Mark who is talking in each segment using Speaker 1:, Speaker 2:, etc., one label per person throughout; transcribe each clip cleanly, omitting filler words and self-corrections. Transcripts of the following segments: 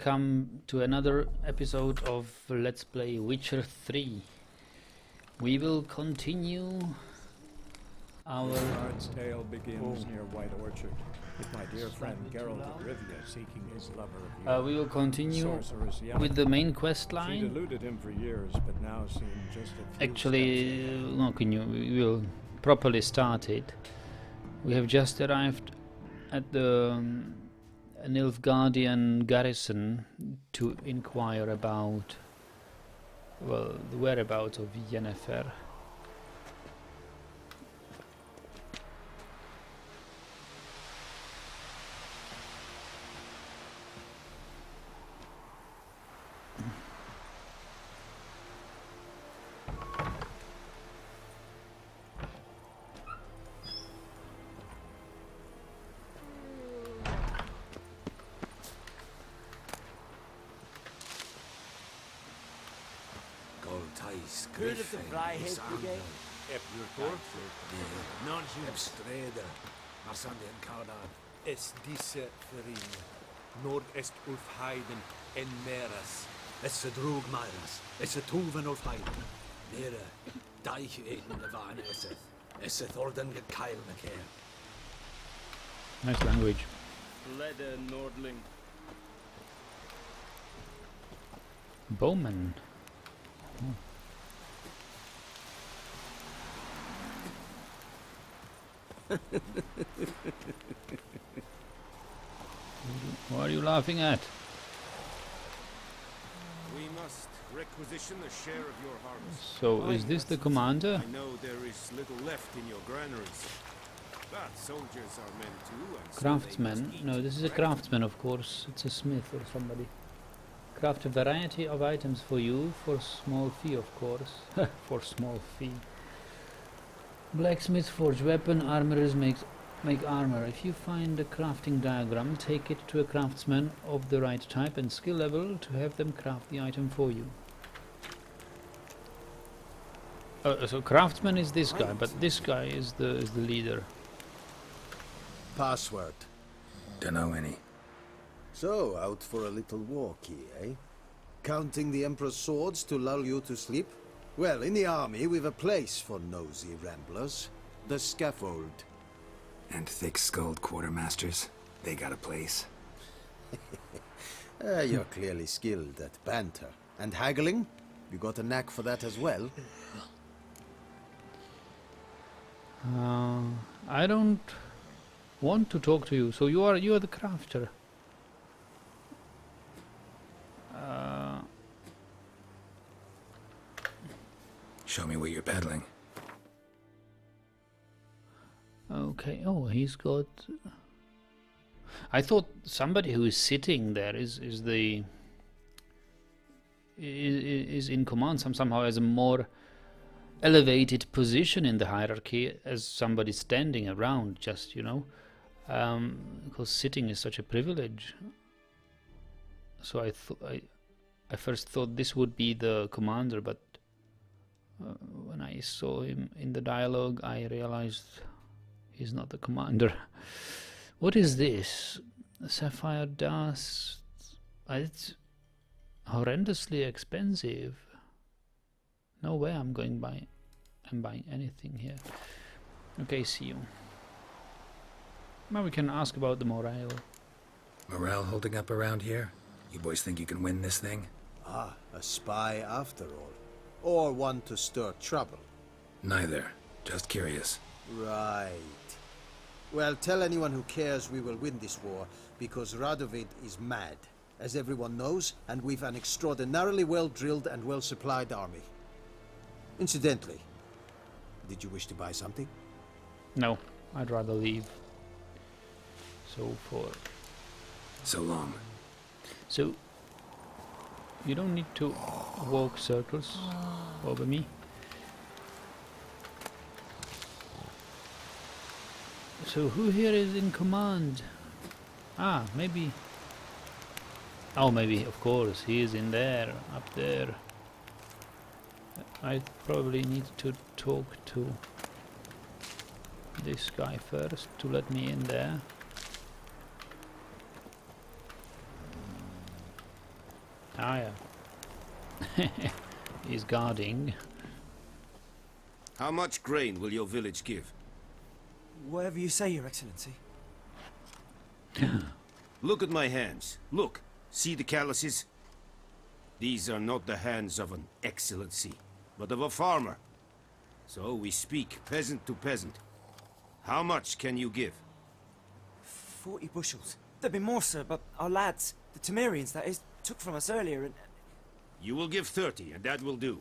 Speaker 1: welcome to another episode of Let's Play Witcher 3. We will continue our...
Speaker 2: The bard's tale begins near White Orchard, with my dear friend Geralt of Rivia seeking his lover of youth.
Speaker 1: we will continue
Speaker 2: Sorceress Yelena.
Speaker 1: with the main quest
Speaker 2: She'd
Speaker 1: line.
Speaker 2: eluded him for years, but now seemed just a few
Speaker 1: Actually,
Speaker 2: steps ahead.
Speaker 1: no, we will properly start it. We have just arrived at the Nilfgaardian Garrison to inquire about, well, the whereabouts of Yennefer.
Speaker 3: Heard of the Fryhead Brigade?
Speaker 4: Streda, Marsandi and Cardad.
Speaker 3: Es disse Ferin, Nord-Est Ulfheiden en Meras.
Speaker 4: Es a drug Myras, es a Tuvan of Heiden. Nere, Deich Eden Levan Eseth, Eseth Orden get Kyle McCare.
Speaker 1: Nice language.
Speaker 3: Lede Nordling.
Speaker 1: Bowman. Oh. What are you laughing at?
Speaker 5: We must requisition a share of your harvest.
Speaker 1: So, is this the commander?
Speaker 5: I know there is little left in your granaries, but soldiers are men too, and so they
Speaker 1: Craftsman?
Speaker 5: must eat,
Speaker 1: No, this is a
Speaker 5: right?
Speaker 1: craftsman, of course. It's a smith or somebody. Craft a variety of items for you for small fee, of course. For small fee. Blacksmiths forge weapon, armorers make armor. If you find a crafting diagram, take it to a craftsman of the right type and skill level to have them craft the item for you. So craftsman is this guy, but this guy is the leader.
Speaker 6: Password.
Speaker 4: Dunno any.
Speaker 6: So, out for a little walkie, eh? Counting the Emperor's swords to lull you to sleep? Well, in the army we've a place for nosy ramblers. The scaffold.
Speaker 4: And thick-skulled quartermasters, they got a place.
Speaker 6: You're clearly skilled at banter. And haggling? You got a knack for that as well?
Speaker 1: I don't want to talk to you. So you are the crafter.
Speaker 4: Show me what you're peddling.
Speaker 1: Okay. Oh, he's got. I thought somebody who is sitting there is in command somehow has a more elevated position in the hierarchy as somebody standing around, just because sitting is such a privilege. So I first thought this would be the commander, but when I saw him in the dialogue, I realized he's not the commander. What is this? Sapphire dust. It's horrendously expensive. No way I'm buying anything here. Okay, see you. Now we can ask about the morale.
Speaker 4: Morale holding up around here? You boys think you can win this thing?
Speaker 6: Ah, a spy after all. Or one to stir trouble.
Speaker 4: Neither. Just curious.
Speaker 6: Right. Well, tell anyone who cares we will win this war, because Radovid is mad, as everyone knows, and we've an extraordinarily well-drilled and well-supplied army. Incidentally, did you wish to buy something?
Speaker 1: No, I'd rather leave.
Speaker 4: So long.
Speaker 1: So you don't need to walk circles over me. So who here is in command? Ah, maybe. Oh, maybe, of course, he is in there, up there. I probably need to talk to this guy first to let me in there. Ah, yeah. He's guarding.
Speaker 5: How much grain will your village give?
Speaker 7: Whatever you say, Your Excellency.
Speaker 5: Look at my hands. Look. See the calluses? These are not the hands of an excellency, but of a farmer. So we speak peasant to peasant. How much can you give?
Speaker 7: 40 bushels. There'd be more, sir, but our lads, the Temerians, that is, took from us earlier and...
Speaker 5: You will give 30, and that will do.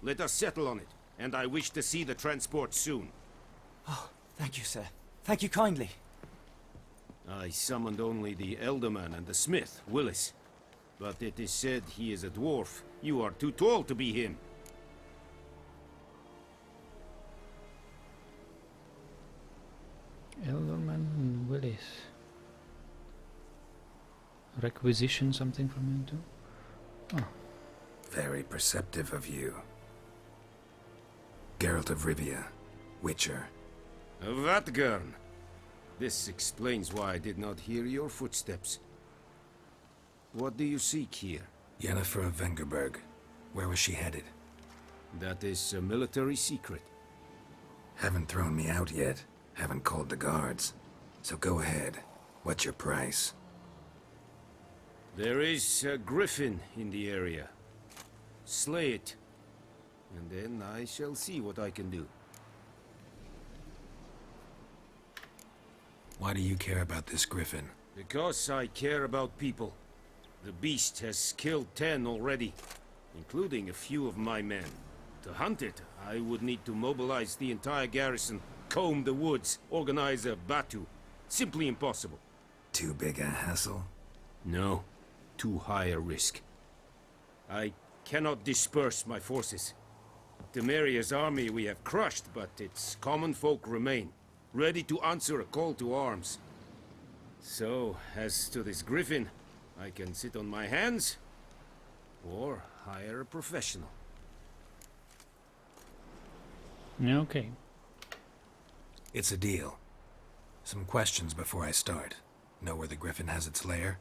Speaker 5: Let us settle on it, and I wish to see the transport soon.
Speaker 7: Oh, thank you, sir. Thank you kindly.
Speaker 5: I summoned only the Elderman and the smith, Willis. But it is said he is a dwarf. You are too tall to be him.
Speaker 1: Elderman Willis. Requisition something from him too? Oh.
Speaker 8: Very perceptive of you. Geralt of Rivia, Witcher.
Speaker 5: Vatgern. This explains why I did not hear your footsteps. What do you seek here?
Speaker 8: Yennefer of Vengerberg. Where was she headed?
Speaker 5: That is a military secret.
Speaker 8: Haven't thrown me out yet. Haven't called the guards. So go ahead. What's your price?
Speaker 5: There is a Griffin in the area. Slay it. And then I shall see what I can do.
Speaker 8: Why do you care about this Griffin?
Speaker 5: Because I care about people. The beast has killed 10 already, including a few of my men. To hunt it, I would need to mobilize the entire garrison, comb the woods, organize a batu. Simply impossible.
Speaker 8: Too big a hassle?
Speaker 5: No, too high a risk. I cannot disperse my forces. Temeria's army we have crushed, but its common folk remain, ready to answer a call to arms. So, as to this Griffin, I can sit on my hands, or hire a professional.
Speaker 1: Okay.
Speaker 8: It's a deal. Some questions before I start. Know where the Griffin has its lair?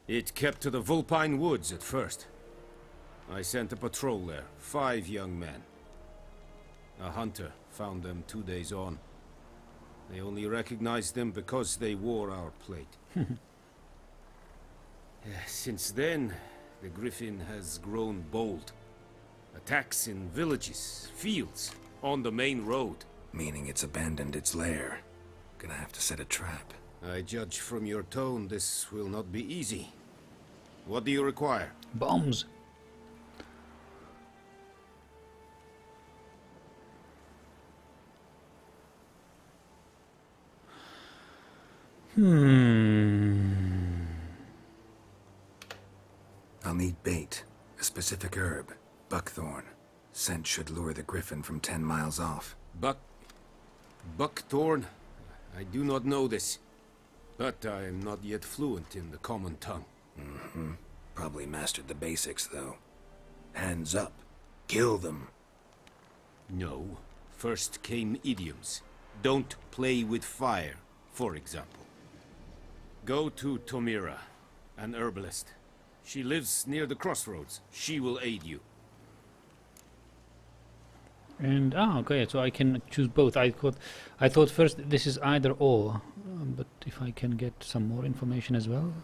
Speaker 5: It kept to the Vulpine Woods at first. I sent a patrol there, 5 young men. A hunter found them 2 days on. They only recognized them because they wore our plate. Since then, the Griffin has grown bold. Attacks in villages, fields, on the main road.
Speaker 8: Meaning it's abandoned its lair. Gonna have to set a trap.
Speaker 5: I judge from your tone this will not be easy. What do you require?
Speaker 1: Bombs.
Speaker 8: I'll need bait. A specific herb. Buckthorn. Scent should lure the Griffin from 10 miles off.
Speaker 5: Buckthorn? I do not know this. But I am not yet fluent in the common tongue.
Speaker 8: Probably mastered the basics, though. Hands up. Kill them.
Speaker 5: No. First came idioms. Don't play with fire, for example. Go to Tomira, an herbalist. She lives near the crossroads. She will aid you.
Speaker 1: And okay, so I can choose both. I thought first this is either or, but if I can get some more information as well.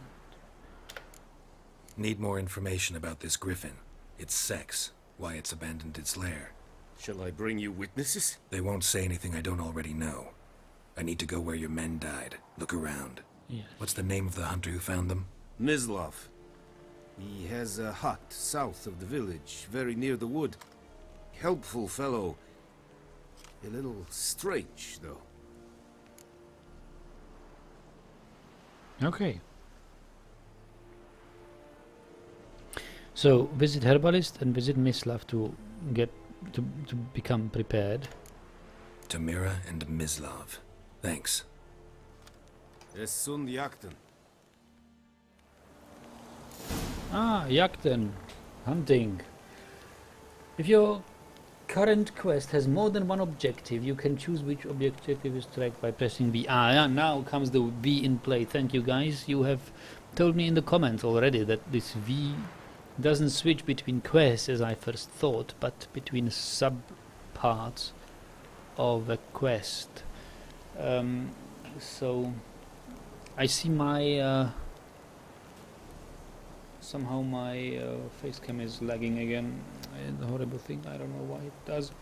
Speaker 8: Need more information about this Griffin. Its sex. Why it's abandoned its lair.
Speaker 5: Shall I bring you witnesses?
Speaker 8: They won't say anything I don't already know. I need to go where your men died. Look around.
Speaker 1: Yes.
Speaker 8: What's the name of the hunter who found them?
Speaker 5: Mislav. He has a hut south of the village, very near the wood. Helpful fellow. A little strange, though.
Speaker 1: Okay. So visit Herbalist and visit Mislav to get to become prepared.
Speaker 8: Tamira and Mislav. Thanks.
Speaker 5: Es sunt jakten.
Speaker 1: Jagden. Hunting. If your current quest has more than one objective, you can choose which objective is tracked by pressing V. Now comes the V in play. Thank you guys. You have told me in the comments already that this V doesn't switch between quests as I first thought, but between sub-parts of a quest. So I see my somehow my face cam is lagging again. The horrible thing, I don't know why it does.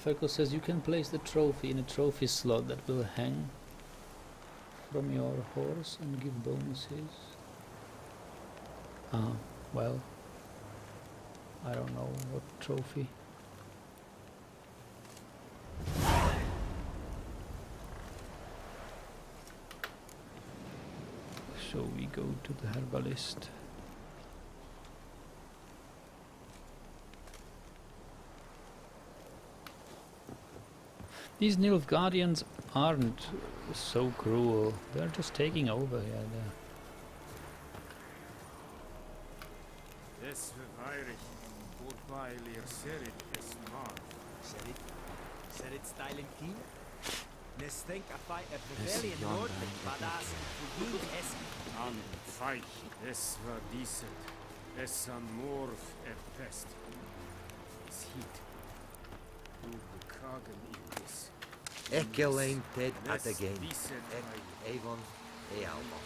Speaker 1: Ferkel says you can place the trophy in a trophy slot that will hang from your horse and give bonuses. Well, I don't know what trophy. So we go to the Herbalist. These Nilfgaardians aren't so cruel. They're just taking over here.
Speaker 5: Es verweirig, wobei ihr serit es mag.
Speaker 3: Serit styling key? Nes think I fight a rebellion lord, badass, who es
Speaker 5: An feich, es war decent. Es an morf pest. Es hit. Du bekagen in this.
Speaker 9: Ekelein ted at again.
Speaker 5: Decent
Speaker 9: Ek Avon e Alma.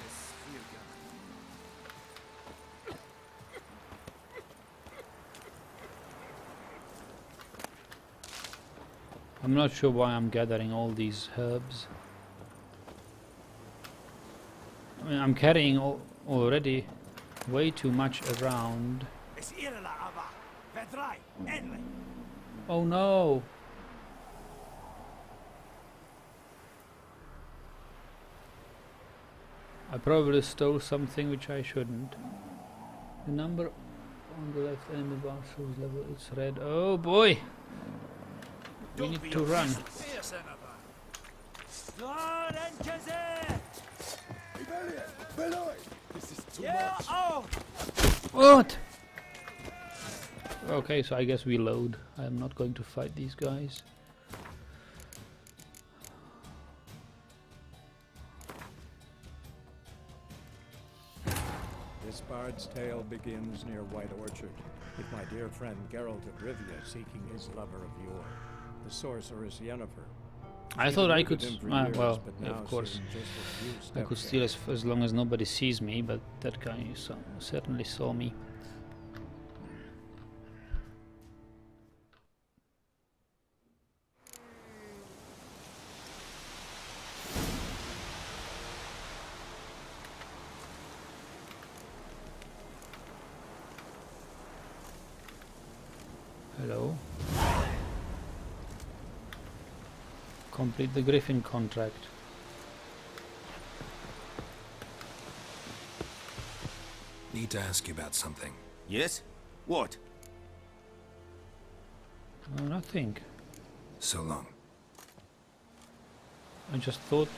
Speaker 5: es virga.
Speaker 1: I'm not sure why I'm gathering all these herbs. I mean, I'm carrying already way too much around. Oh no! I probably stole something which I shouldn't. The number on the left enemy bar shows level, it's red. Oh boy! We need to run.
Speaker 3: This is too much.
Speaker 1: What? Okay, so I guess we load. I'm not going to fight these guys.
Speaker 2: This bard's tale begins near White Orchard, with my dear friend Geralt of Rivia seeking his lover of yore, the sorceress Yennefer.
Speaker 1: I thought I could.
Speaker 2: Him for years,
Speaker 1: Well,
Speaker 2: but
Speaker 1: yeah,
Speaker 2: now
Speaker 1: of course,
Speaker 2: seeing just a few
Speaker 1: I could
Speaker 2: steps
Speaker 1: steal
Speaker 2: ahead.
Speaker 1: as long as nobody sees me, but that guy certainly saw me. Hello. Complete the Griffin contract.
Speaker 8: Need to ask you about something.
Speaker 5: Yes? What?
Speaker 1: No, nothing.
Speaker 8: So long.
Speaker 1: I just thought.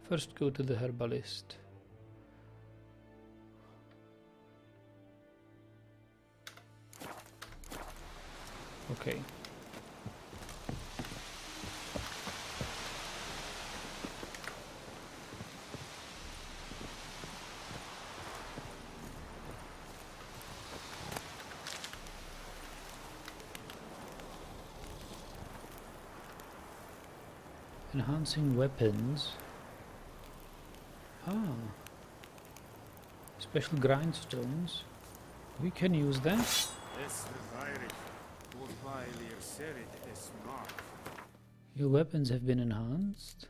Speaker 1: First go to the Herbalist. Okay. Enhancing weapons. Ah. Special grindstones. We can use that.
Speaker 5: Es verweirig, wobei ihr serit es mag.
Speaker 1: Your weapons have been enhanced.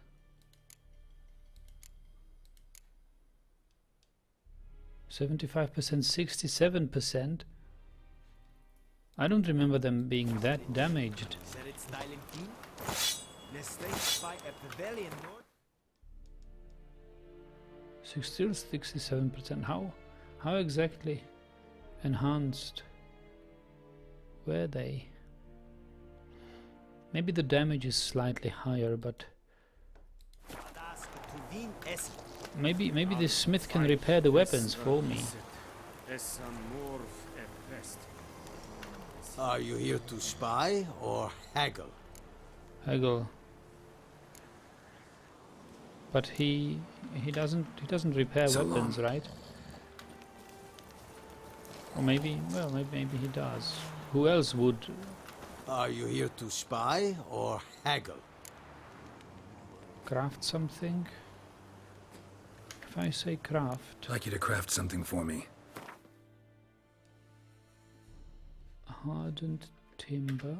Speaker 1: 75%, 67%. I don't remember them being that damaged.
Speaker 3: Serit styling key? Nes think I fight a rebellion lord.
Speaker 1: Still 67%. How exactly enhanced were they? Maybe the damage is slightly higher, but maybe the smith can repair the weapens for me.
Speaker 5: Es amor et pest.
Speaker 6: Are you here to spy or haggle?
Speaker 1: Hegel. But he doesn't repair
Speaker 8: So
Speaker 1: weapons,
Speaker 8: long.
Speaker 1: right? Or maybe, well, maybe he does. Who else would?
Speaker 6: Are you here to spy or haggle?
Speaker 1: Craft something? If I say craft,
Speaker 8: I'd like you to craft something for me.
Speaker 1: hardened timber.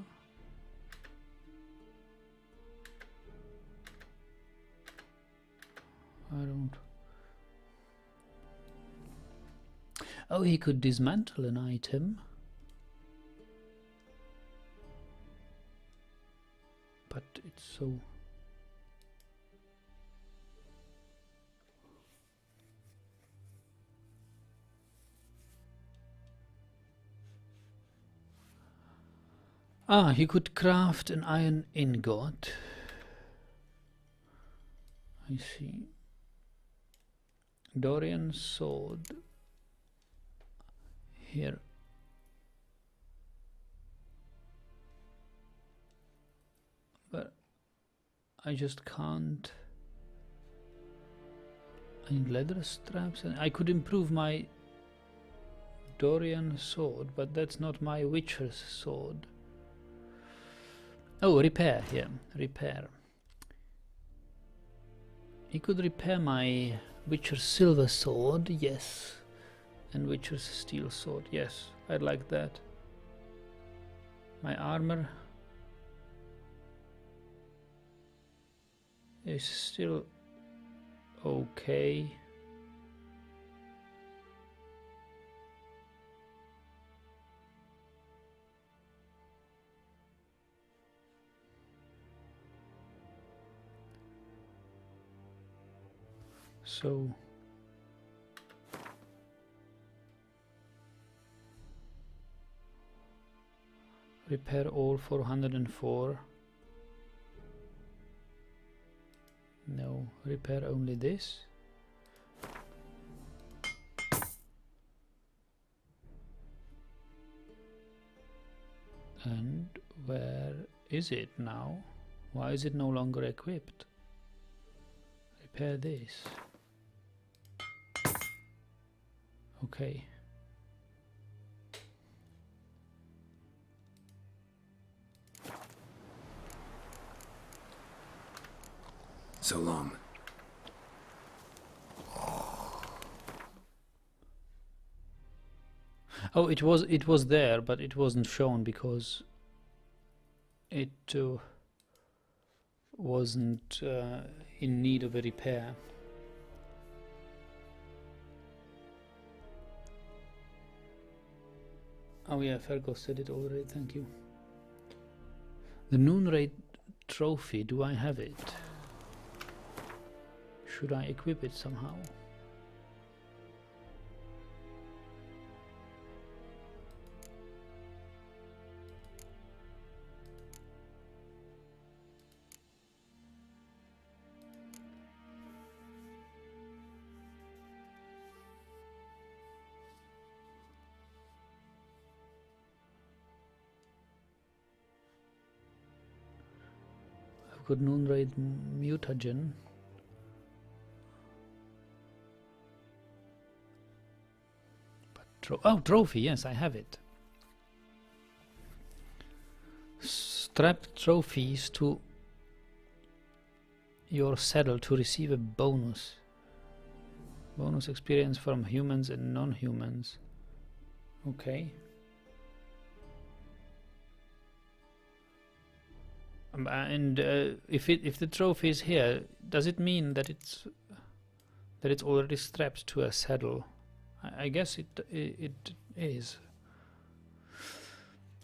Speaker 1: I don't. Oh, he could dismantle an item. But it's so... Ah, he could craft an iron ingot. I see. Dorian sword. Here. But I just can't. I need leather straps, and I could improve my Dorian sword, but that's not my Witcher's sword. Oh, repair, yeah, repair. He could repair my Witcher's silver sword, yes. And Witcher's steel sword, yes, I'd like that. My armor is still okay. So repair all 404. No, repair only this. And where is it now? Why is it no longer equipped? Repair this. Okay.
Speaker 8: So long.
Speaker 1: Oh, it was there, but it wasn't shown because it wasn't in need of a repair. Oh yeah, Fergal said it already, thank you. The Noon Raid trophy, do I have it? Should I equip it somehow? I've got Noon Raid mutagen. Oh, trophy, yes, I have it. Strap trophies to your saddle to receive a bonus. Bonus experience from humans and non-humans. Okay. And if the trophy is here, does it mean that it's already strapped to a saddle? I guess it is.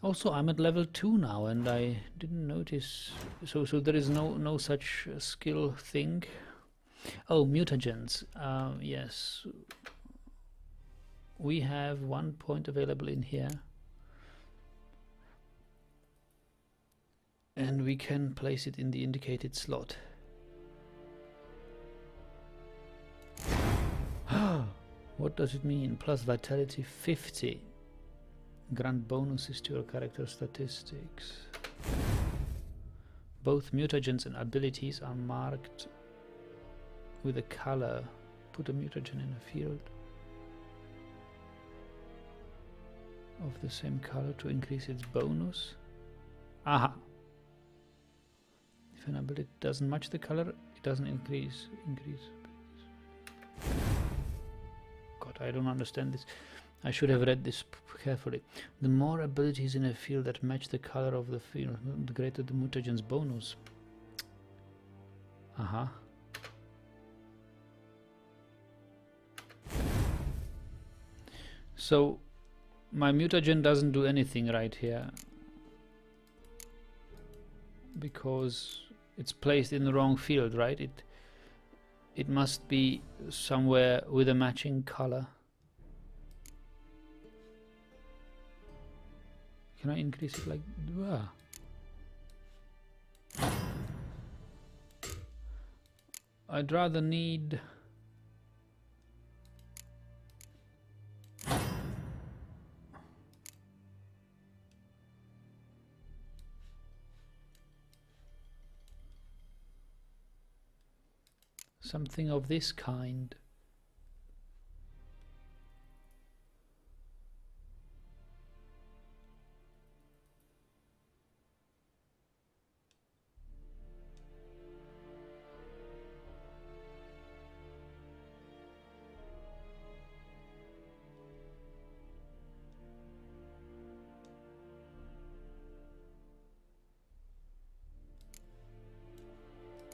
Speaker 1: Also, I'm at level 2 now, and I didn't notice. So there is no such skill thing. Oh, mutagens. Yes, we have 1 point available in here, and we can place it in the indicated slot. What does it mean? Plus vitality 50. Grant bonuses to your character statistics. Both mutagens and abilities are marked with a color. Put a mutagen in a field of the same color to increase its bonus. Aha! If an ability doesn't match the color, it doesn't increase. God, I don't understand this. I should have read this carefully. The more abilities in a field that match the color of the field, the greater the mutagen's bonus. Aha. So my mutagen doesn't do anything right here because it's placed in the wrong field, right? It must be somewhere with a matching color. Can I increase it like I'd rather need something of this kind.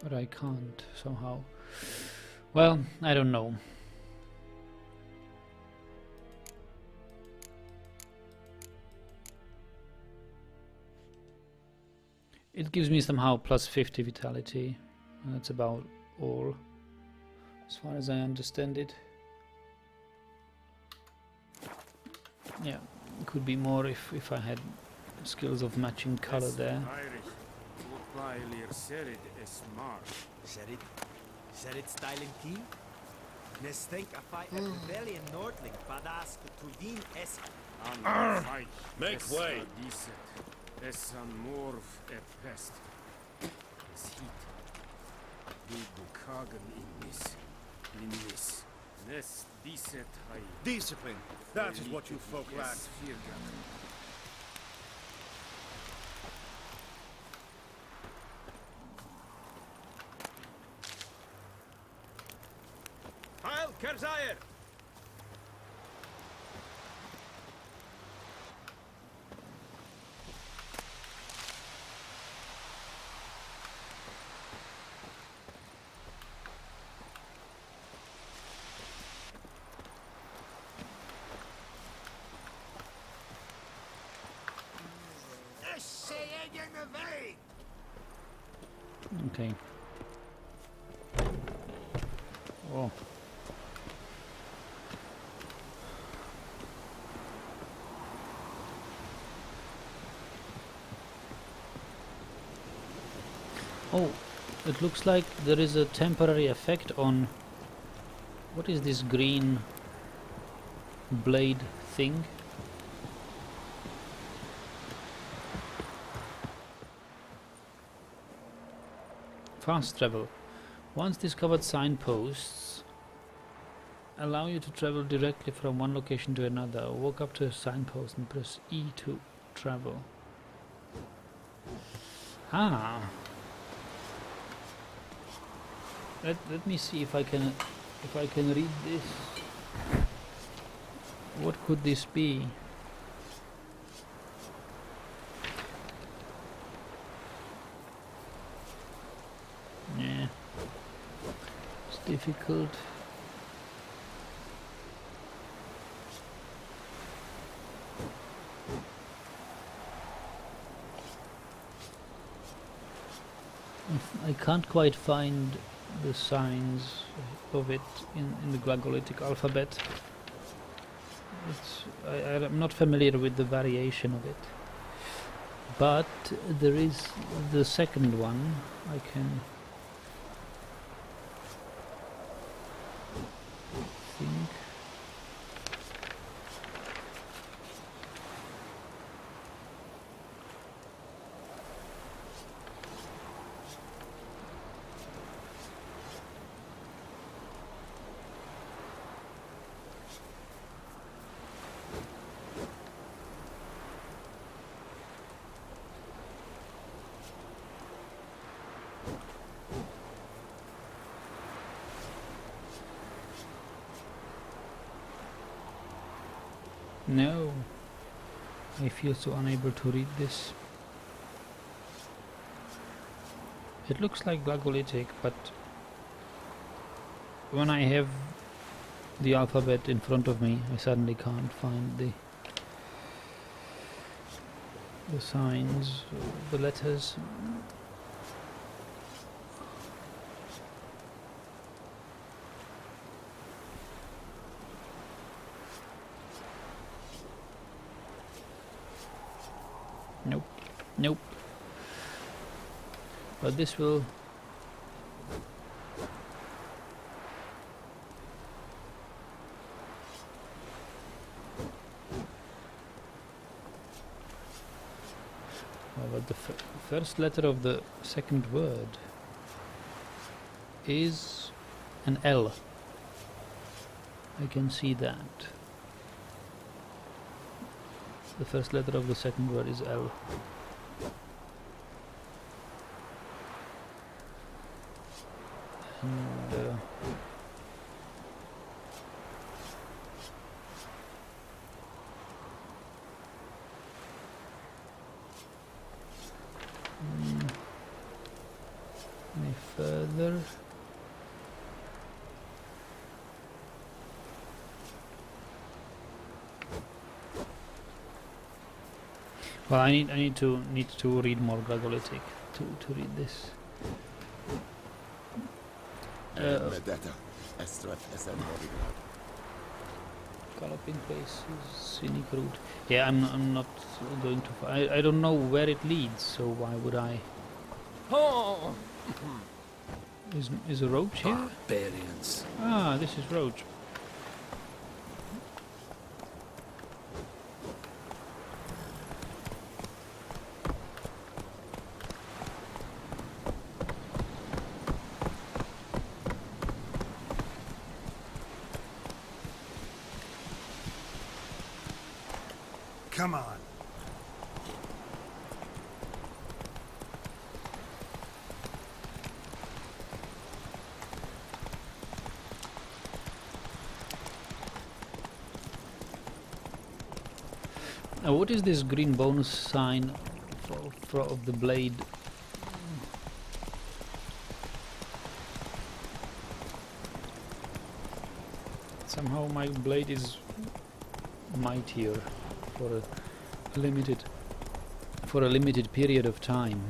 Speaker 1: But I can't somehow. Well, I don't know. It gives me somehow plus 50 vitality. And that's about all, as far as I understand it. Yeah, it could be more if I had skills of matching color there.
Speaker 3: Said it styling key? Nes think I fight a rebellion Nordling, badass Tudin es.
Speaker 5: Make way! Es an morv pest. Es heat. Du kagen in this. Nes diset hai.
Speaker 10: Discipline. That is what you folk lack.
Speaker 5: Heil Kerzayer!
Speaker 1: Okay. Oh. Oh, it looks like there is a temporary effect on... What is this green blade thing? Fast travel. Once discovered signposts allow you to travel directly from one location to another. Walk up to a signpost and press E to travel. Ah. Let me see if I can read this. What could this be? Yeah. It's difficult. I can't quite find the signs of it in the Glagolitic alphabet. I'm not familiar with the variation of it, but there is the second one. I can think. No. I feel so unable to read this. It looks like Glagolitic, but when I have the alphabet in front of me, I suddenly can't find the signs, the letters. Nope, nope. But this will but the first letter of the second word is an L. I can see that. The first letter of the second word is L. And any further? Well, I need to read more Glagolitic to read this. Galloping places, scenic route. Yeah, I'm not going to. I don't know where it leads, so why would I?
Speaker 4: Oh!
Speaker 1: Is a roach here?
Speaker 4: Barbarians.
Speaker 1: Ah, this is roach.
Speaker 10: Come on.
Speaker 1: Now, what is this green bonus sign of the blade? Somehow my blade is mightier for a limited period of time.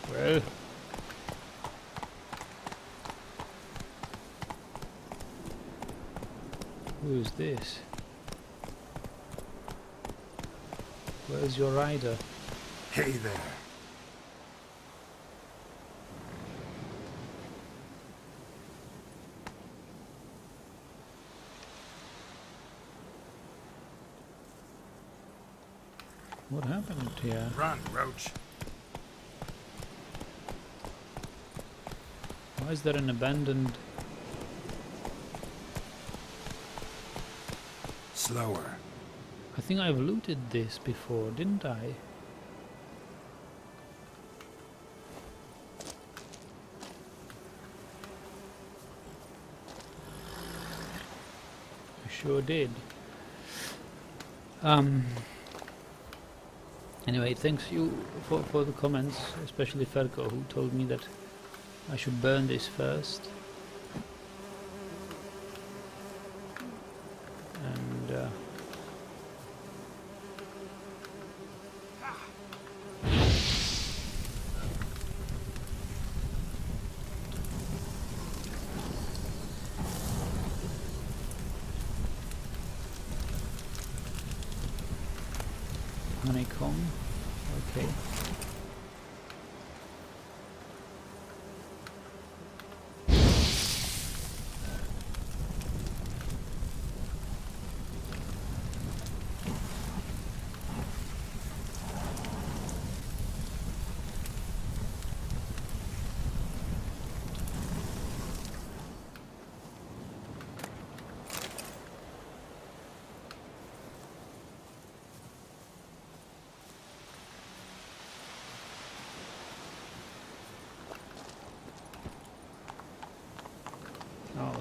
Speaker 1: Well, who is this? Where's your rider?
Speaker 10: Hey there.
Speaker 1: What happened here?
Speaker 10: Run, Roach.
Speaker 1: Why is there an abandoned...
Speaker 10: Slower.
Speaker 1: I think I've looted this before, didn't I? I sure did. Anyway, thanks you for the comments, especially Ferko, who told me that I should burn this first. And honeycomb, okay.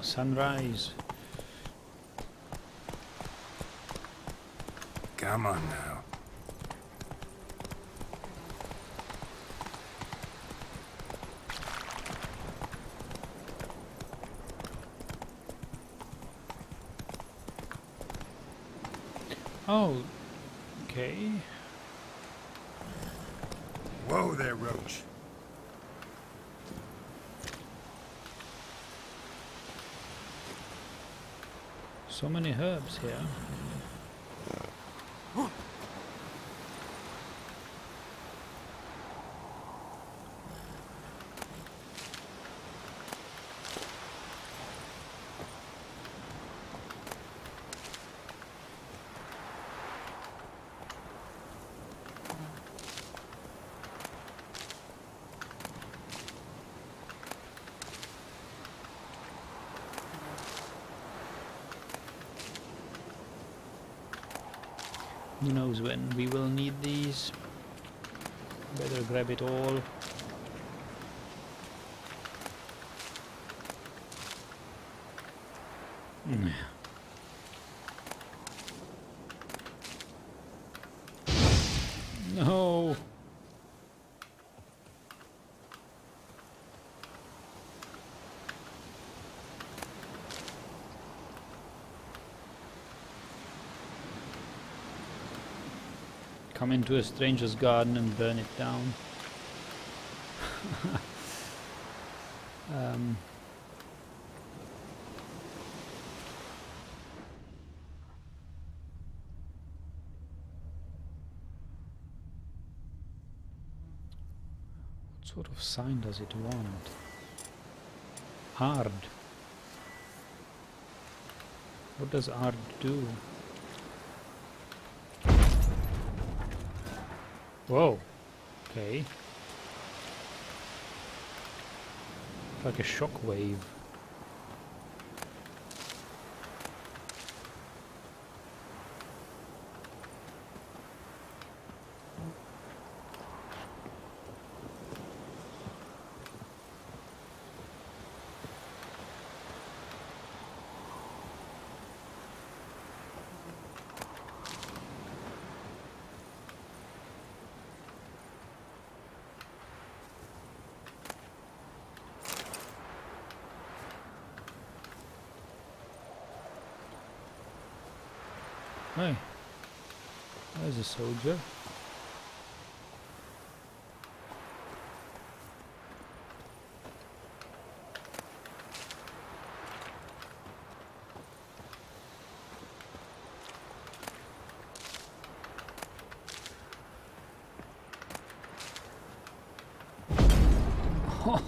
Speaker 1: sunrise.
Speaker 10: Come on now.
Speaker 1: Oh, okay.
Speaker 10: Whoa there, Roach.
Speaker 1: So many herbs here. Who knows when we will need these? Better grab it all. No. Come into a stranger's garden and burn it down. What sort of sign does it want? Ard. What does Ard do? Whoa. Okay. Like a shockwave. Hey, there's a soldier.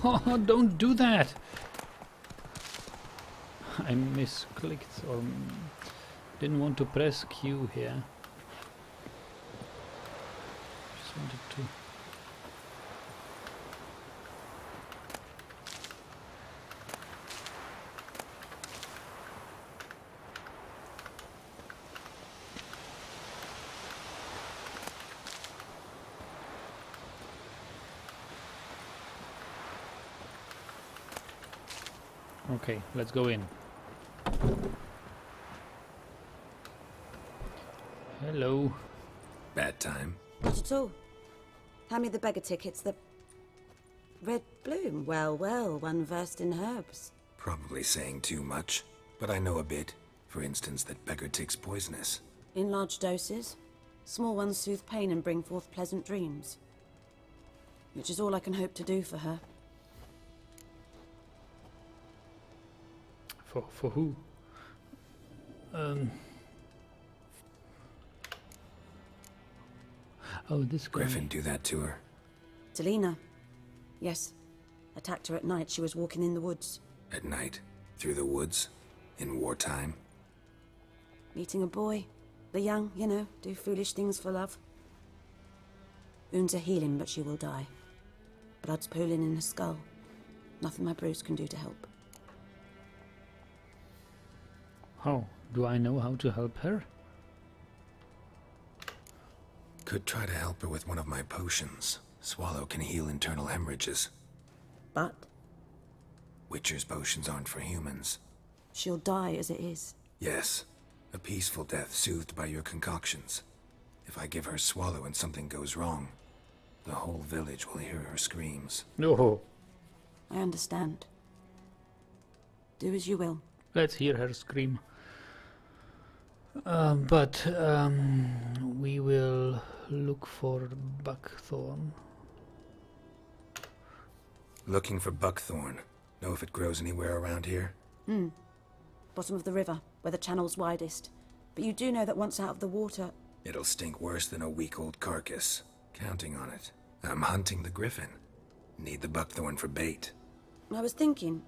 Speaker 1: Oh, don't do that! I misclicked or didn't want to press Q here. Just wanted to. Okay, let's go in. Hello.
Speaker 8: Bad time.
Speaker 11: Not at all. Hand me the beggar tickets, the red bloom. Well, well, one versed in herbs.
Speaker 8: Probably saying too much, but I know a bit. For instance, that beggar tick's poisonous.
Speaker 11: In large doses. Small ones soothe pain and bring forth pleasant dreams. Which is all I can hope to do for her.
Speaker 1: For who? Oh, this guy.
Speaker 8: Griffin do that to her.
Speaker 11: Delina. Yes. Attacked her at night. She was walking in the woods.
Speaker 8: At night? Through the woods? In wartime?
Speaker 11: Meeting a boy. The young, you know, do foolish things for love. Wounds are healing, but she will die. Blood's pooling in her skull. Nothing my bruise can do to help.
Speaker 1: How? Do I know how to help her?
Speaker 8: Could try to help her with one of my potions. Swallow can heal internal hemorrhages.
Speaker 11: But?
Speaker 8: Witcher's potions aren't for humans.
Speaker 11: She'll die as it is.
Speaker 8: Yes. A peaceful death soothed by your concoctions. If I give her swallow and something goes wrong, the whole village will hear her screams.
Speaker 1: No.
Speaker 11: I understand. Do as you will.
Speaker 1: Let's hear her scream. We will look for Buckthorn.
Speaker 8: Looking for Buckthorn. Know if it grows anywhere around here?
Speaker 11: Bottom of the river, where the channel's widest. But you do know that once out of the water...
Speaker 8: It'll stink worse than a week-old carcass. Counting on it. I'm hunting the Griffin. Need the Buckthorn for bait.
Speaker 11: I was thinking...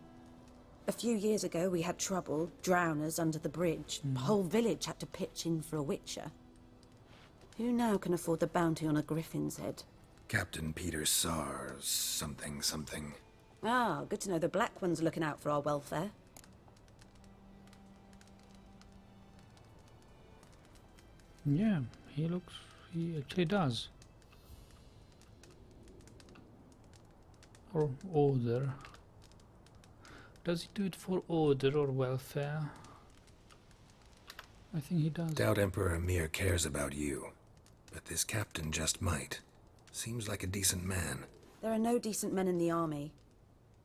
Speaker 11: A few years ago we had trouble, drowners under the bridge. The whole village had to pitch in for a witcher. Who now can afford the bounty on a Griffin's head?
Speaker 8: Captain Peter Sars... something.
Speaker 11: Ah, good to know the Black One's looking out for our welfare.
Speaker 1: Yeah, he actually does. Or order. Does he do it for order or welfare? I think he does.
Speaker 8: Doubt Emperor Emir cares about you. But this captain just might. Seems like a decent man.
Speaker 11: There are no decent men in the army.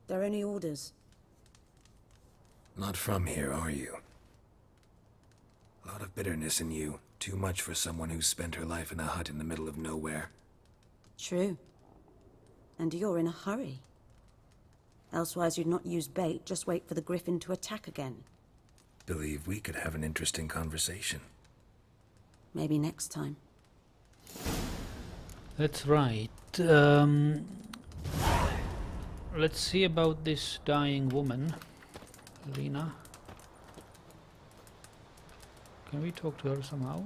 Speaker 11: They're only orders.
Speaker 8: Not from here, are you? A lot of bitterness in you. Too much for someone who spent her life in a hut in the middle of nowhere.
Speaker 11: True. And you're in a hurry. Elsewise you'd not use bait, just wait for the Griffin to attack again.
Speaker 8: Believe we could have an interesting conversation.
Speaker 11: Maybe next time.
Speaker 1: That's right. Let's see about this dying woman, Lena. Can we talk to her somehow?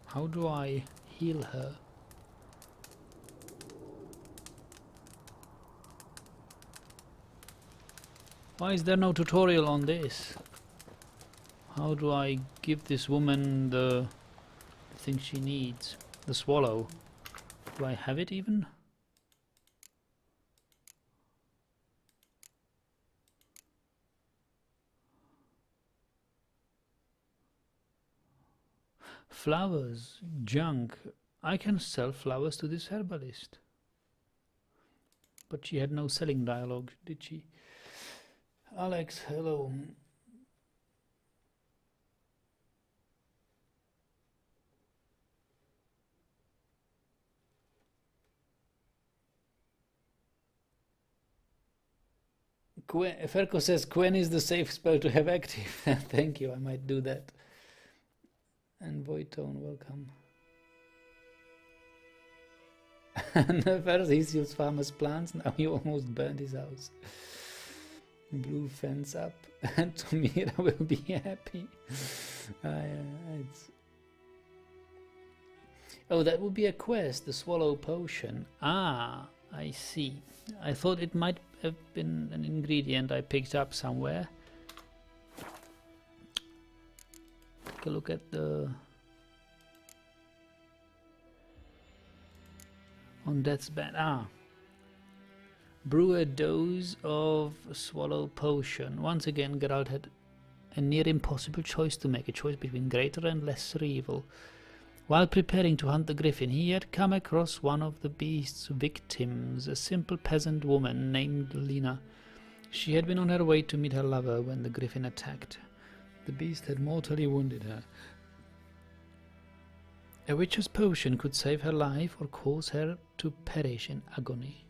Speaker 1: How do I heal her? Why is there no tutorial on this? How do I give this woman the thing she needs? The swallow. Do I have it even? Flowers, junk. I can sell flowers to this herbalist. But she had no selling dialogue, did she? Alex, hello. Ferko says Quen is the safe spell to have active. Thank you, I might do that. And Voitone, welcome. And first he steals farmer's plants, now he almost burned his house. Blue fence up, and Tomira will be happy. Oh, that would be a quest, the swallow potion. Ah, I see. I thought it might have been an ingredient I picked up somewhere. Take a look at the... on Death's Bed. Ah. Brew a dose of swallow potion. Once again, Geralt had a near impossible choice to make, a choice between greater and lesser evil. While preparing to hunt the Griffin, he had come across one of the beast's victims, a simple peasant woman named Lena. She had been on her way to meet her lover when the Griffin attacked. The beast had mortally wounded her. A witch's potion could save her life or cause her to perish in agony.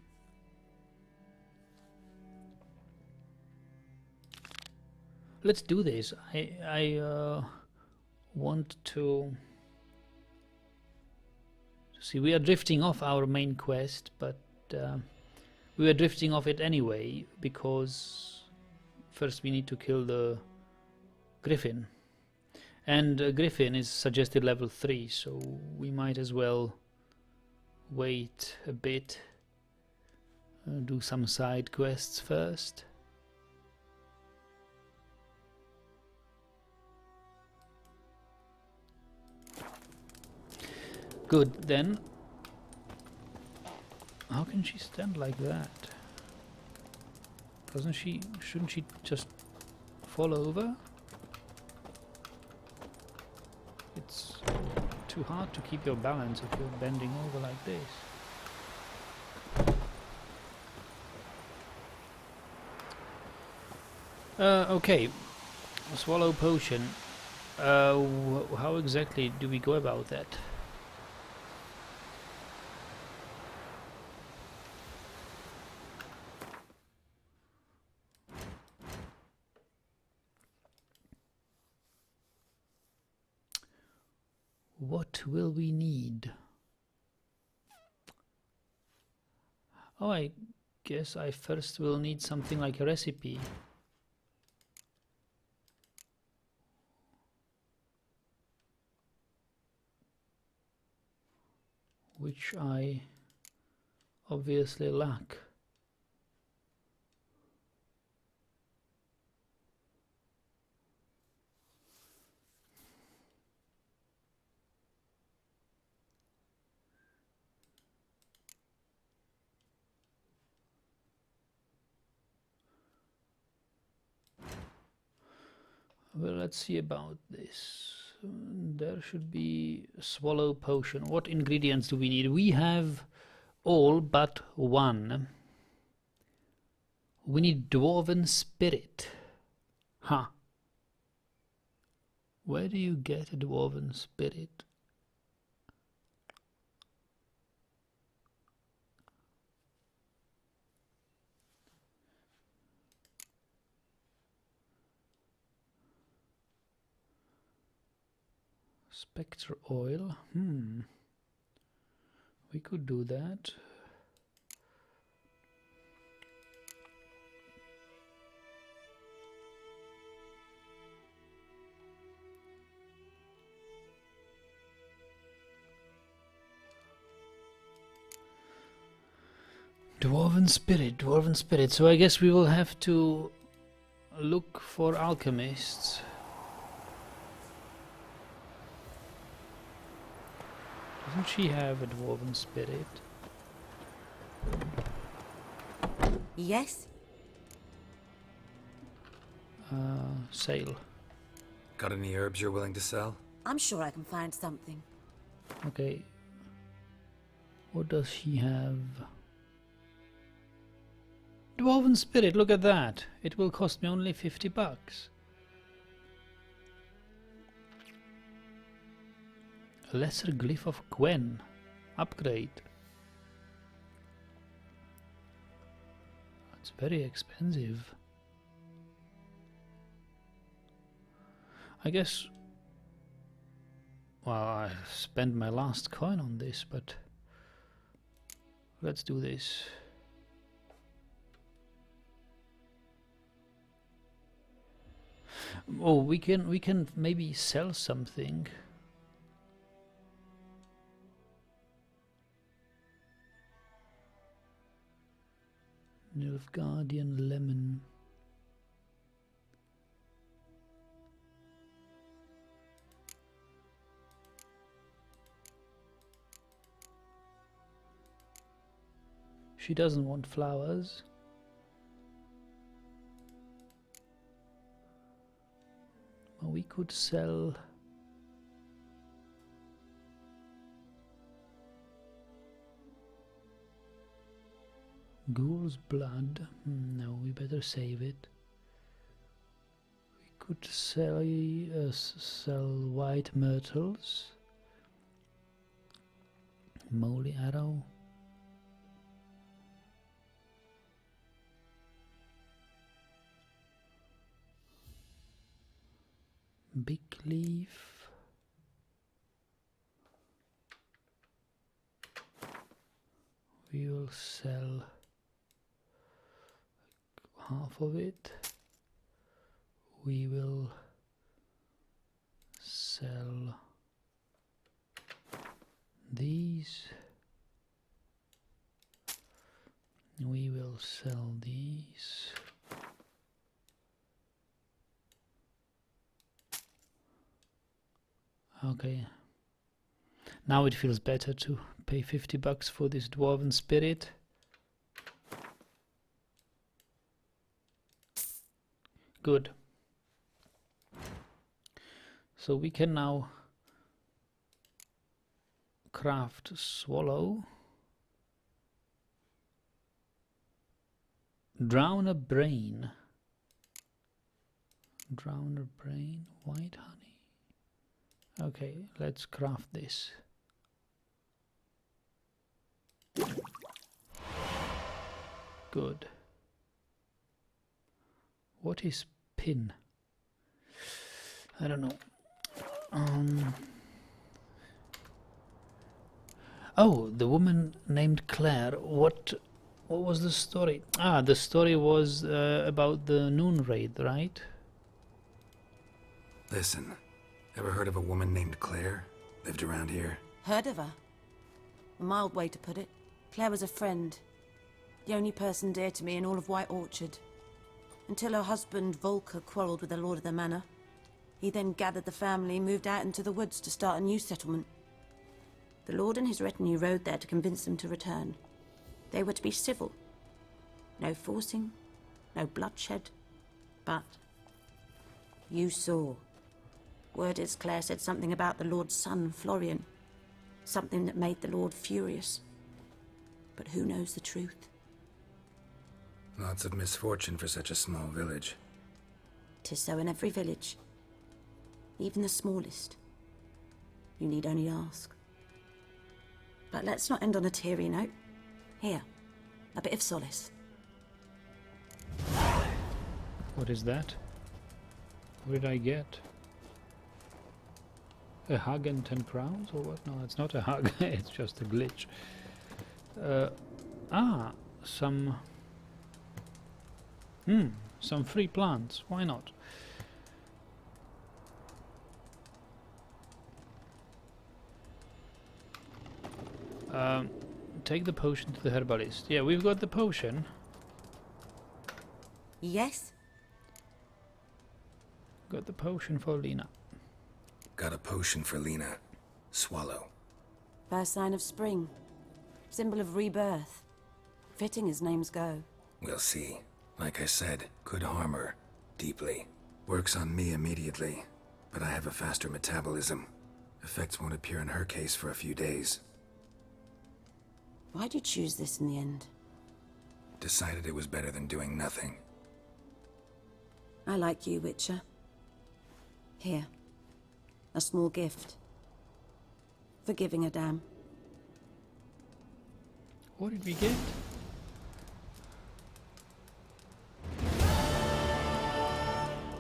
Speaker 1: Let's do this. I want to see. We are drifting off our main quest, but we were drifting off it anyway because first we need to kill the Griffin, and Griffin is suggested level 3, so we might as well wait a bit, do some side quests first. Good, then. How can she stand like that? Shouldn't she just fall over? It's too hard to keep your balance if you're bending over like this. Okay, swallow potion. How exactly do we go about that? What will we need? Oh, I guess I first will need something like a recipe. Which I obviously lack. Well, let's see about this. There should be a swallow potion. What ingredients do we need? We have all but one. We need dwarven spirit. Huh. Where do you get a dwarven spirit? Spectre oil. We could do that. Dwarven spirit. So I guess we will have to look for alchemists. Doesn't she have a dwarven spirit?
Speaker 11: Yes?
Speaker 1: Sale.
Speaker 8: Got any herbs you're willing to sell?
Speaker 11: I'm sure I can find something.
Speaker 1: Okay. What does she have? Dwarven spirit, look at that. It will cost me only 50 bucks. A lesser glyph of Gwen. Upgrade. That's very expensive. I guess... Well, I spent my last coin on this, but... Let's do this. Oh, we can maybe sell something. Nilfgaardian lemon. She doesn't want flowers. Well, we could sell ghoul's blood. No, we better save it. We could sell sell white myrtles, moly arrow. Big leaf. We will sell half of it. We will sell these. We will sell these. Okay. Now it feels better to pay 50 bucks for this dwarven spirit. Good. So we can now craft swallow. Drown a brain. Drown a brain, white honey. Okay, let's craft this. Good. What is pin? I don't know. Oh, the woman named Claire. What was the story? Ah, the story was about the noon raid, right?
Speaker 8: Listen, ever heard of a woman named Claire? Lived around here?
Speaker 11: Heard of her? A mild way to put it. Claire was a friend. The only person dear to me in all of White Orchard. Until her husband, Volker, quarrelled with the lord of the manor. He then gathered the family and moved out into the woods to start a new settlement. The lord and his retinue rode there to convince them to return. They were to be civil. No forcing, no bloodshed. But you saw. Word is Claire said something about the lord's son, Florian. Something that made the lord furious. But who knows the truth?
Speaker 8: Lots of misfortune for such a small village.
Speaker 11: 'Tis so in every village. Even the smallest. You need only ask. But let's not end on a teary note. Here, a bit of solace.
Speaker 1: What is that? What did I get? A hug and 10 crowns or what? No, it's not a hug. It's just a glitch. Some free plants. Why not? Take the potion to the herbalist. Yeah, we've got the potion.
Speaker 11: Yes?
Speaker 1: Got the potion for Lena.
Speaker 8: Got a potion for Lena. Swallow.
Speaker 11: First sign of spring. Symbol of rebirth. Fitting as names go.
Speaker 8: We'll see. Like I said, could harm her. Deeply. Works on me immediately. But I have a faster metabolism. Effects won't appear in her case for a few days.
Speaker 11: Why'd you choose this in the end?
Speaker 8: Decided it was better than doing nothing.
Speaker 11: I like you, Witcher. Here. A small gift. For giving a damn.
Speaker 1: What did we get?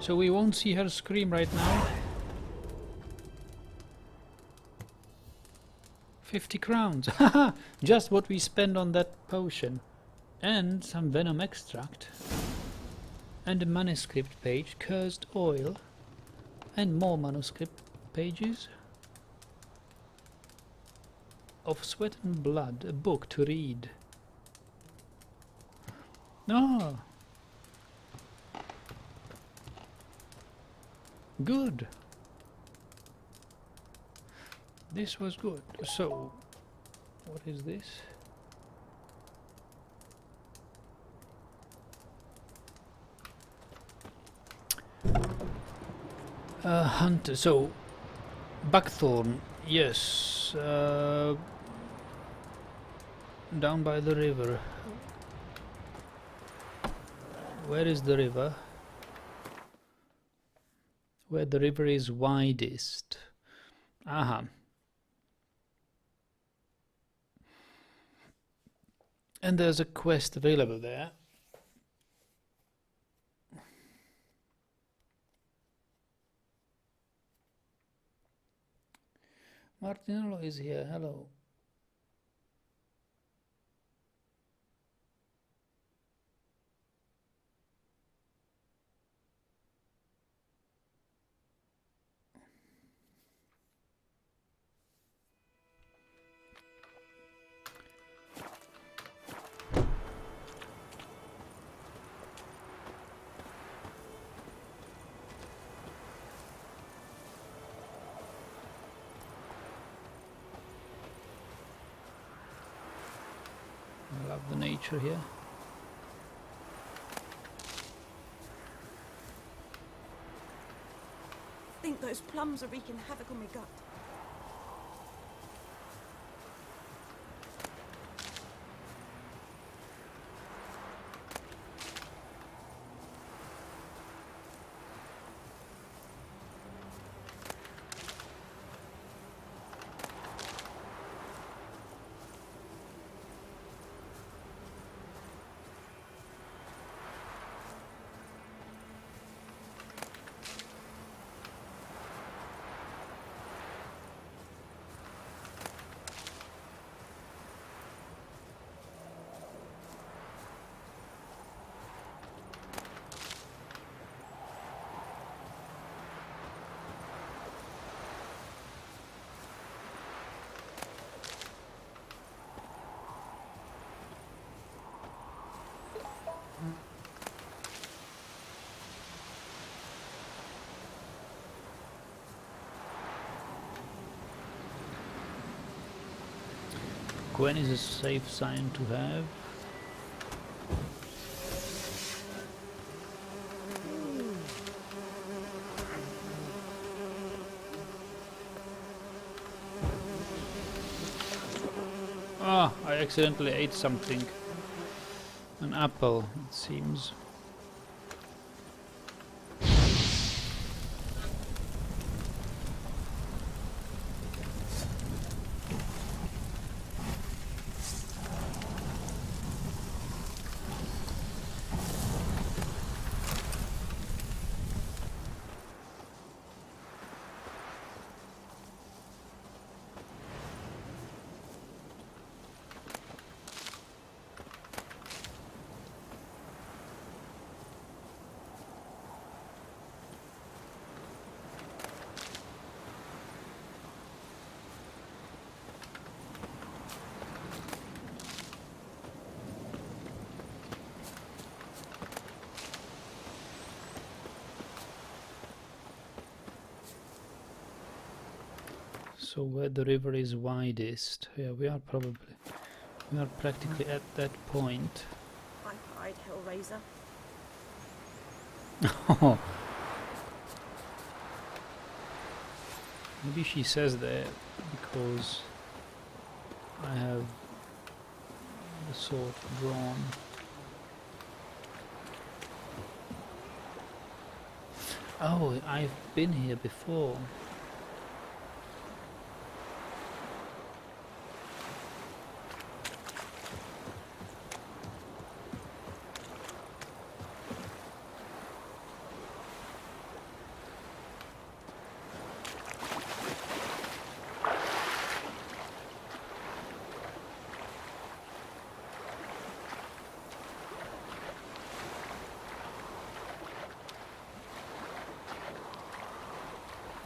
Speaker 1: So we won't see her scream right now. 50 crowns. Haha! Just what we spend on that potion. And some venom extract. And a manuscript page, cursed oil. And more manuscript pages. Of Sweat and Blood, a book to read. No. Good. This was good. So, what is this? Hunter. So, Buckthorn. Yes. Down by the river. Where is the river? Where the river is widest. Aha. And there's a quest available there. Martinello is here. Hello. I love the nature here.
Speaker 11: think those plums are wreaking havoc on my gut.
Speaker 1: Gwen is a safe sign to have. Ah, I accidentally ate something. An apple, it seems. So where the river is widest, yeah, we are practically at that point.
Speaker 11: I hide, Hellraiser.
Speaker 1: Oh, maybe she says that because I have the sword drawn. Oh, I've been here before.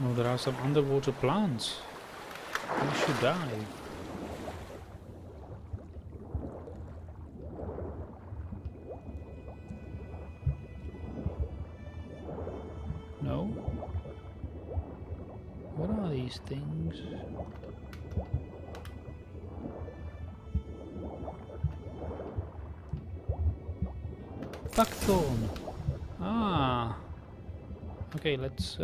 Speaker 1: Oh, there are some underwater plants. We should die. No? What are these things? Buckthorn! Ah! Okay, let's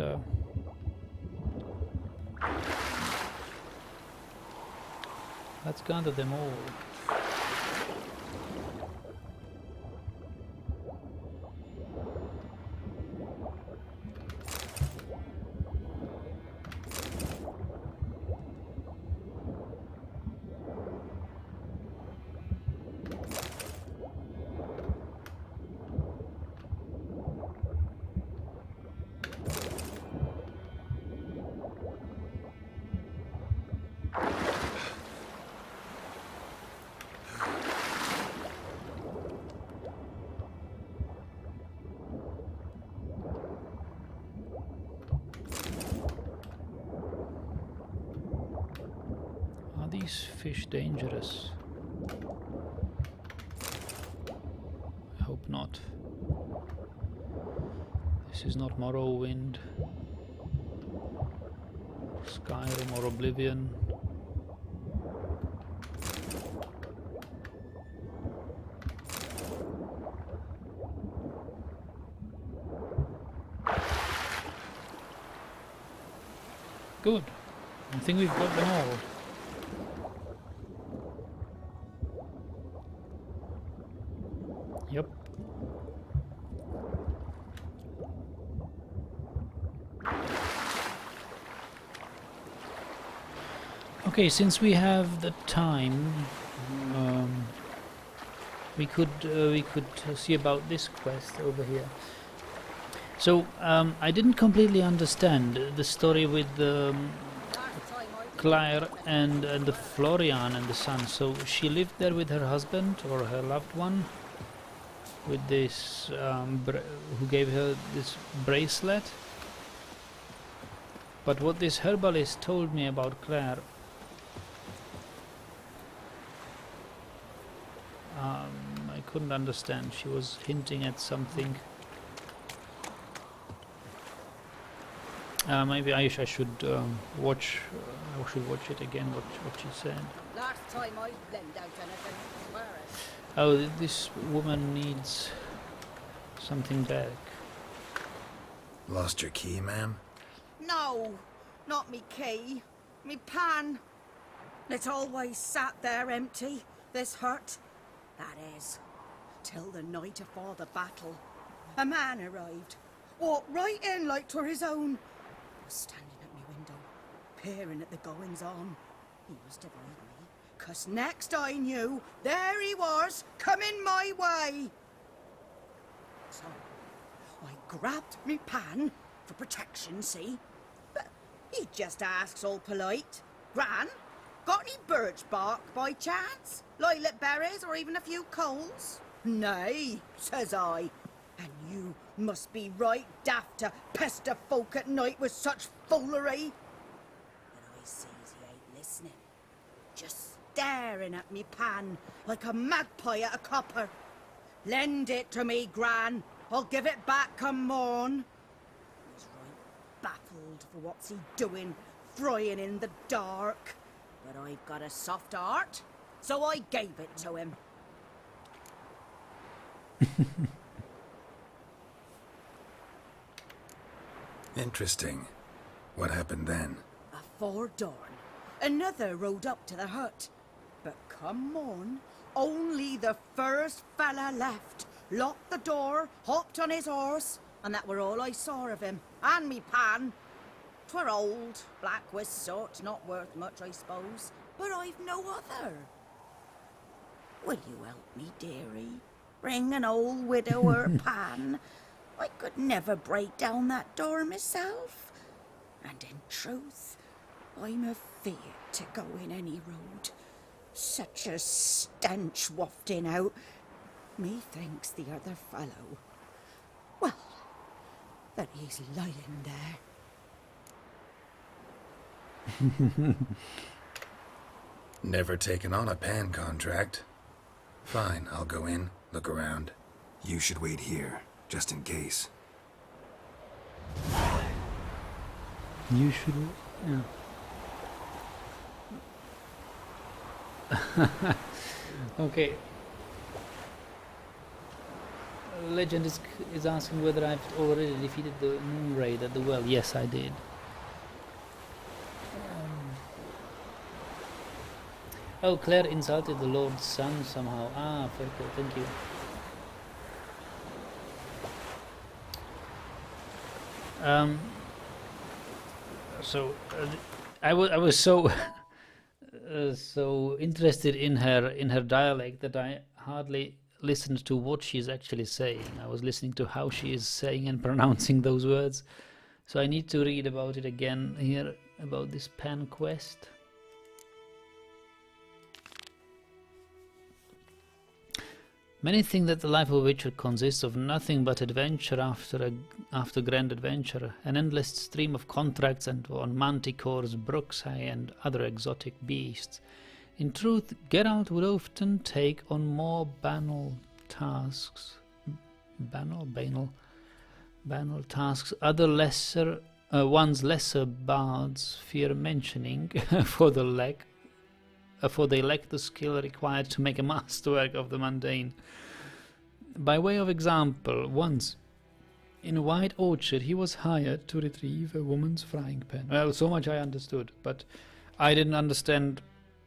Speaker 1: gather them all. Are these fish dangerous? I hope not. This is not Morrowind, Skyrim or Oblivion. Good. I think we've got them all. Yep. Okay, since we have the time, we could see about this quest over here. So I didn't completely understand the story with Claire and the Florian and the son. So she lived there with her husband or her loved one, with this who gave her this bracelet. But what this herbalist told me about Claire, I couldn't understand. She was hinting at something. Maybe I should watch. I should watch it again. What she said.
Speaker 12: Last time I lent out anything, swear it.
Speaker 1: Oh, this woman needs something back.
Speaker 8: Lost your key, ma'am?
Speaker 12: No, not me key. Me pan. It always sat there empty, this hut. That is, till the night afore the battle. A man arrived, walked right in like 'twere his own. Was standing at me window, peering at the goings-on. He was to avoid me, 'cause next I knew, there he was, coming my way. So, I grabbed me pan, for protection, see? But he just asks all polite, Gran, got any birch bark by chance? Lilac berries or even a few coals? Nay, says I. And you must be right daft to pester folk at night with such foolery. But I sees he ain't listening. Just staring at me pan like a magpie at a copper. Lend it to me, Gran. I'll give it back come morn. He's right baffled for what's he doing, frying in the dark. But I've got a soft heart, so I gave it to him.
Speaker 8: Interesting. What happened then?
Speaker 12: Afore dawn, another rode up to the hut. But come morn, only the first fella left. Locked the door, hopped on his horse, and that were all I saw of him. And me pan. 'Twere old, black with soot, not worth much, I suppose. But I've no other. Will you help me, dearie? Bring an old widower pan. I could never break down that door myself. And in truth, I'm afeard to go in any road. Such a stench wafting out. Methinks the other fellow, well, that he's lying there.
Speaker 8: Never taken on a pan contract. Fine, I'll go in, look around. You should wait here, just in case.
Speaker 1: You should, yeah. Okay. Legend is asking whether I've already defeated the moon raid at the well. Yes, I did. Oh, Claire insulted the Lord's son somehow. Ah, very cool. Thank you. I was so so interested in her dialect that I hardly listened to what she's actually saying. I was listening to how she is saying and pronouncing those words. So I need to read about it again here, about this pan quest. Many think that the life of a witcher consists of nothing but adventure after grand adventure, an endless stream of contracts and on manticores, brooks, and other exotic beasts. In truth, Geralt would often take on more banal tasks, banal tasks, other lesser ones lesser bards fear mentioning, for they lack the skill required to make a masterwork of the mundane. By way of example, once In White Orchard, he was hired to retrieve a woman's frying pan. Well, so much I understood, but I didn't understand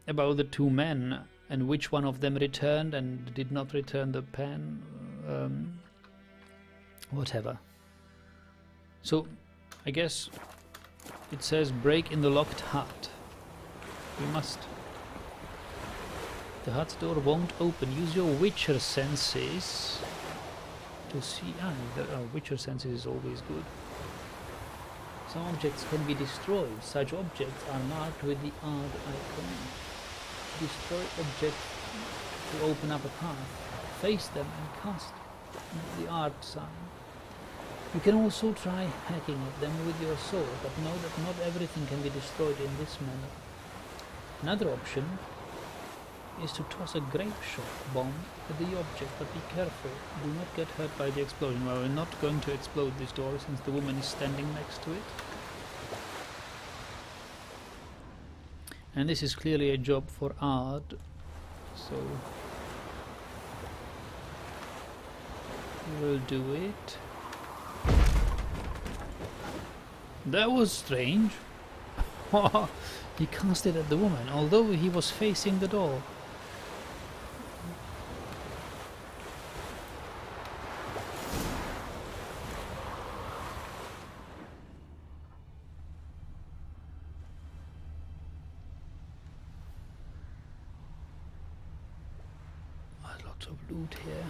Speaker 1: about the two men and which one of them returned and did not return the pan. Whatever. So, I guess it says break in the locked hut. We must. The hut's door won't open. Use your Witcher senses to see. Witcher senses is always good. Some objects can be destroyed. Such objects are marked with the art icon. Destroy objects to open up a path. Face them and cast the art sign. You can also try hacking at them with your sword, but know that not everything can be destroyed in this manner. Another option is to toss a grape shot bomb at the object, but be careful. Do not get hurt by the explosion. Well, we're not going to explode this door since the woman is standing next to it. And this is clearly a job for art, so we'll do it. That was strange. He cast it at the woman, although he was facing the door. Lots of loot here.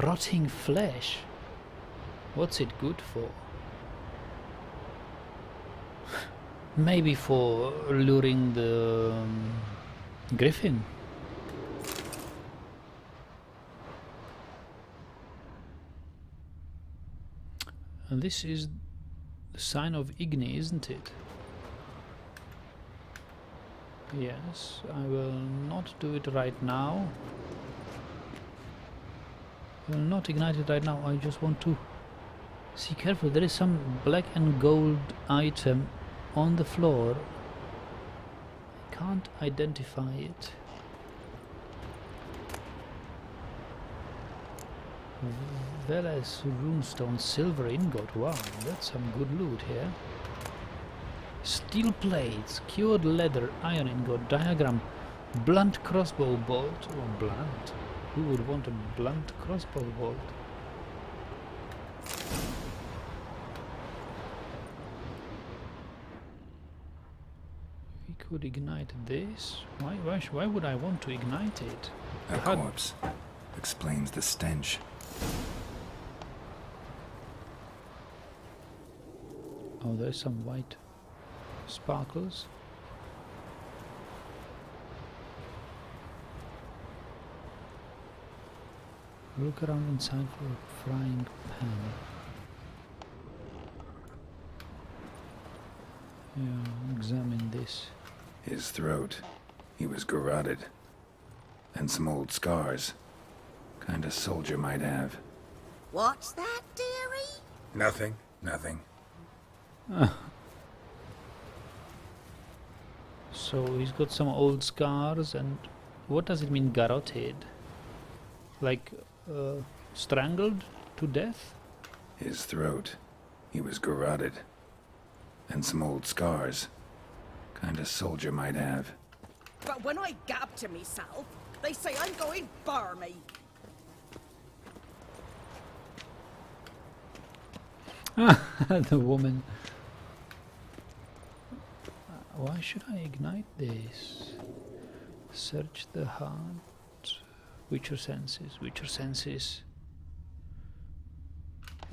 Speaker 1: Rotting flesh. What's it good for? Maybe for luring the Griffin. And this is the sign of Igni, isn't it? Yes, I will not do it right now. I will not ignite it right now. I just want to see careful. There is some black and gold item on the floor. I can't identify it. Veles runestone, silver ingot. Wow, that's some good loot here. Steel plates, cured leather, iron ingot, diagram, blunt crossbow bolt. Oh, blunt. Who would want a blunt crossbow bolt? We could ignite this. Why would I want to ignite it?
Speaker 8: A corpse. Explains the stench.
Speaker 1: Oh, there's some white sparkles. Look around inside for a frying pan. Yeah, examine this.
Speaker 8: His throat. He was garroted. And some old scars. Kind of soldier might have.
Speaker 12: What's that, dearie?
Speaker 8: Nothing. Nothing.
Speaker 1: So he's got some old scars, and what does it mean, garroted? Like strangled to death?
Speaker 8: His throat. He was garroted. And some old scars. Kind of soldier might have.
Speaker 12: But when I get up to myself, they say I'm going barmy.
Speaker 1: The woman. Why should I ignite this? Search the heart. Witcher senses. Witcher senses.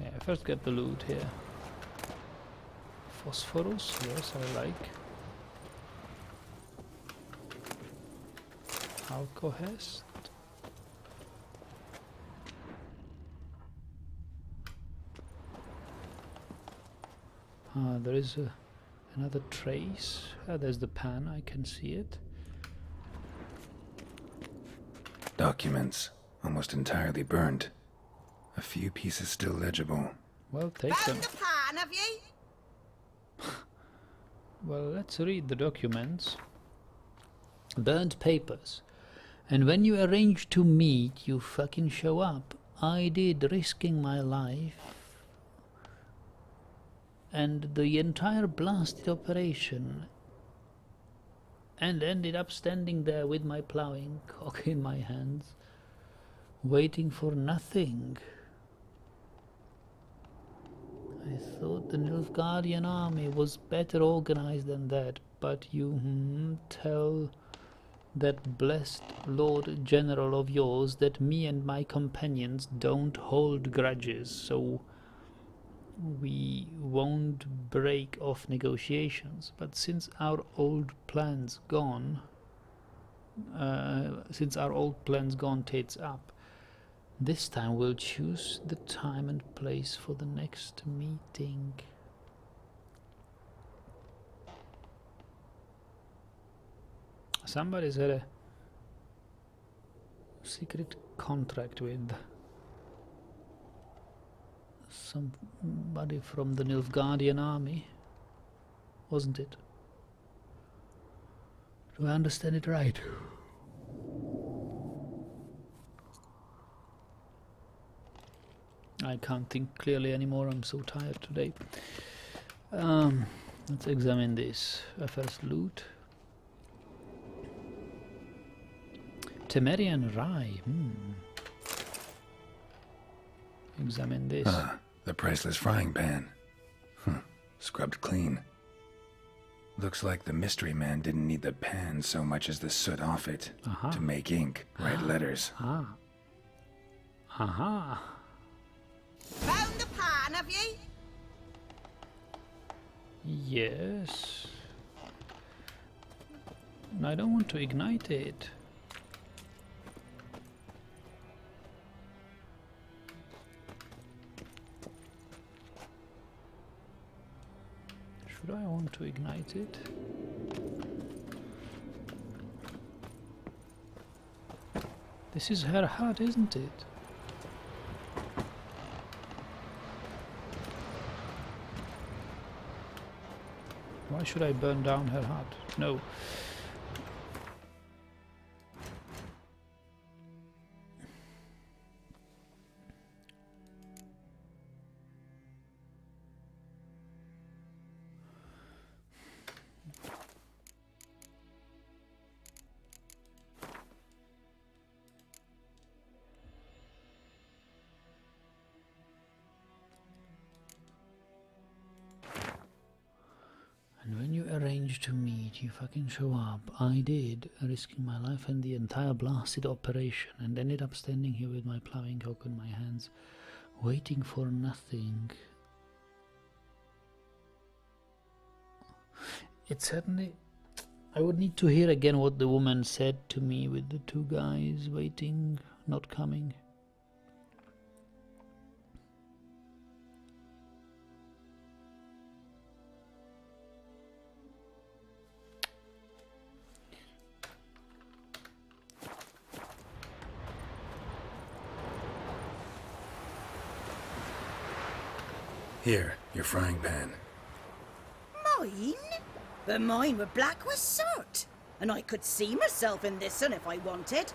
Speaker 1: Yeah, first get the loot here. Phosphorus, yes, I like. Alcohest. There is another trace. There's the pan, I can see it.
Speaker 8: Documents, almost entirely burned. A few pieces still legible.
Speaker 1: Well, take them.
Speaker 12: Found the pan, have ye?
Speaker 1: Well, let's read the documents. Burnt papers. And when you arranged to meet, you fucking show up. I did, risking my life. And the entire blasted operation. And ended up standing there with my ploughing cock in my hands. Waiting for nothing. I thought the Nilfgaardian army was better organized than that, but you tell that blessed Lord General of yours that me and my companions don't hold grudges, so we won't break off negotiations. But since our old plans gone tits up, this time we'll choose the time and place for the next meeting. Somebody's had a secret contract with somebody from the Nilfgaardian army, wasn't it? Do I understand it right? I can't think clearly anymore, I'm so tired today. Let's examine this. First loot. Temerian rye. Examine this.
Speaker 8: The priceless frying pan. Scrubbed clean. Looks like the mystery man didn't need the pan so much as the soot off it to make ink, write letters.
Speaker 12: Found the pan, have ye?
Speaker 1: Yes. I don't want to ignite it. Should I want to ignite it? This is her hut, isn't it? Why should I burn down her hut? No. And when you arranged to meet, you fucking show up. I did, risking my life and the entire blasted operation, and ended up standing here with my ploughing cock in my hands, waiting for nothing. It certainly... I would need to hear again what the woman said to me with the two guys waiting, not coming.
Speaker 8: Here, your frying pan.
Speaker 12: Mine? But mine were black with soot, and I could see myself in this one if I wanted.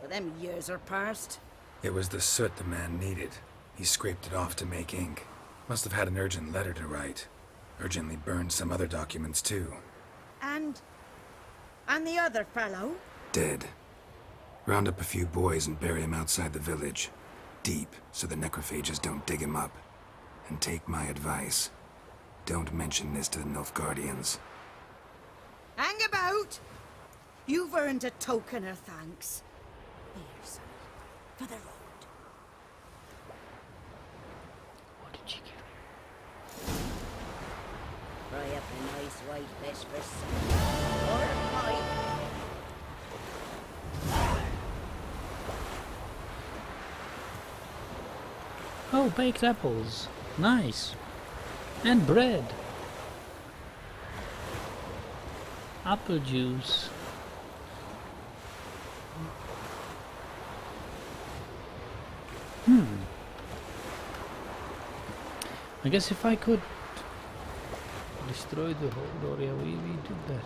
Speaker 12: But them years are past.
Speaker 8: It was the soot the man needed. He scraped it off to make ink. Must have had an urgent letter to write. Urgently burned some other documents too.
Speaker 12: And the other fellow?
Speaker 8: Dead. Round up a few boys and bury him outside the village. Deep, so the necrophages don't dig him up. And take my advice. Don't mention this to the Nilfgaardians.
Speaker 12: Hang about! You've earned a token of thanks. Here, son, for the road.
Speaker 1: What did she give me?
Speaker 12: Fry up a nice white fish for supper. Or a pie.
Speaker 1: Oh, baked apples. Nice. And bread. Apple juice. I guess if I could destroy the whole area, we did that.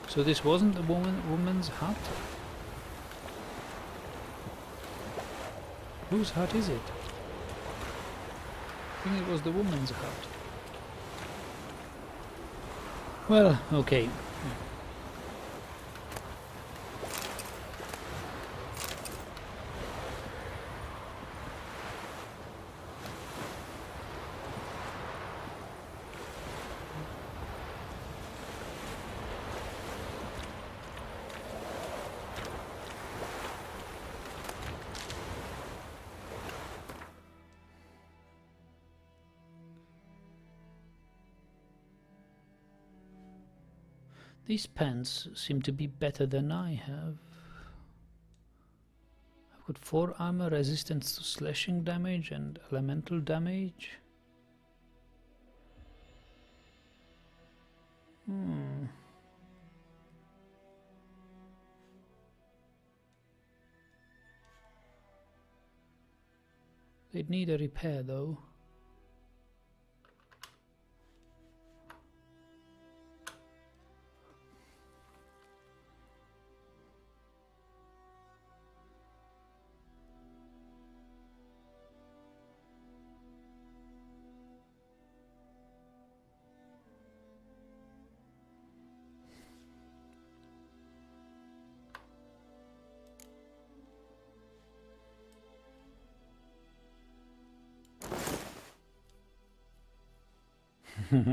Speaker 1: So this wasn't the woman's hut? Whose hut is it? I think it was the woman's hut. Well, okay. These pants seem to be better than I have. I've got 4 armor, resistance to slashing damage and elemental damage. They'd need a repair though.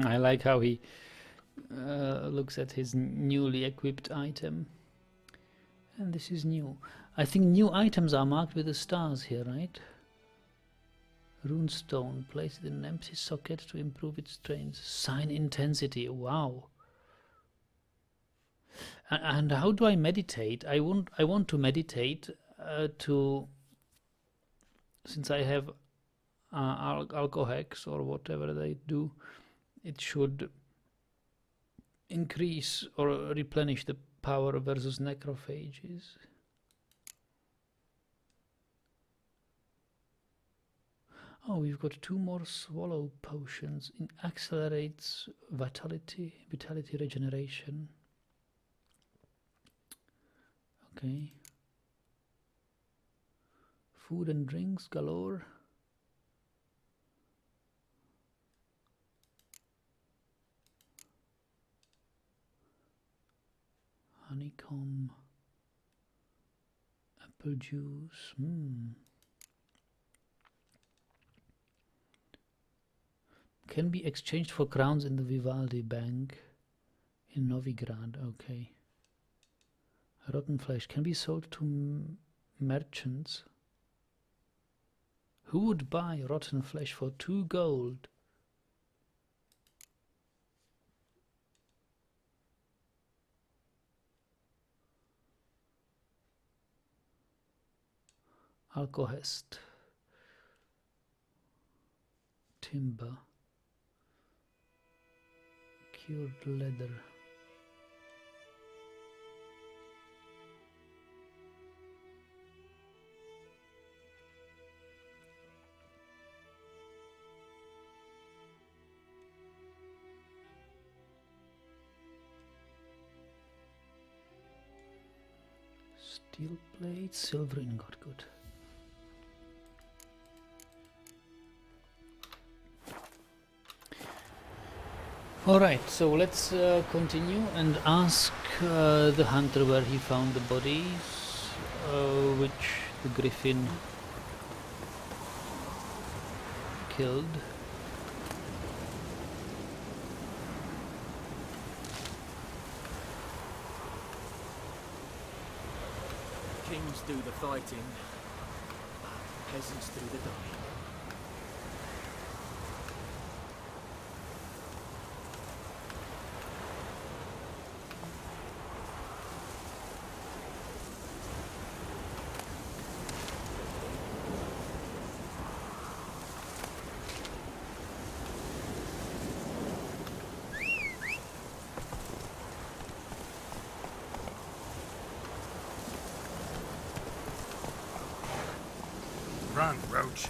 Speaker 1: I like how he looks at his newly equipped item. And this is new. I think new items are marked with the stars here, right? Runestone. Place it in an empty socket to improve its strength. Sign intensity. Wow. And how do I meditate? I want to meditate since I have alcohex or whatever they do, it should increase or replenish the power versus necrophages. Oh, we've got 2 more swallow potions. It accelerates vitality regeneration. Okay. Food and drinks galore. Honeycomb, apple juice. Can be exchanged for crowns in the Vivaldi Bank in Novigrad. Okay. Rotten flesh can be sold to merchants. Who would buy rotten flesh for 2 gold? Alcohest, timber, cured leather. Steel plate, silver ingot, good. Alright, so let's continue and ask the hunter where he found the bodies, which the Griffin killed.
Speaker 3: Kings do the fighting, peasants do the dying.
Speaker 10: Run, Roach.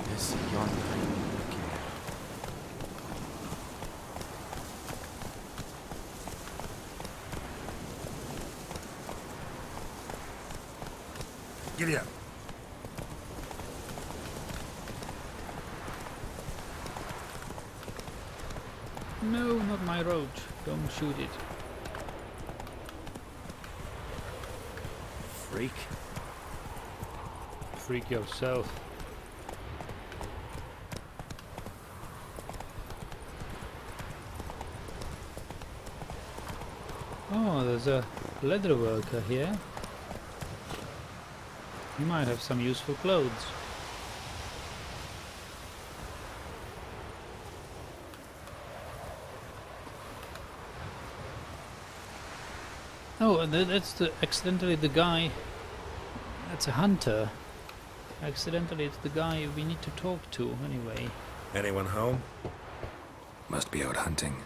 Speaker 7: This yonder.
Speaker 10: Giddy up.
Speaker 1: No, not my roach. Don't shoot it.
Speaker 7: Freak.
Speaker 1: Freak yourself. Oh, there's a leather worker here. He might have some useful clothes. Oh, that's accidentally the guy. That's a hunter. Accidentally, it's the guy we need to talk to, anyway.
Speaker 8: Anyone home? Must be out hunting.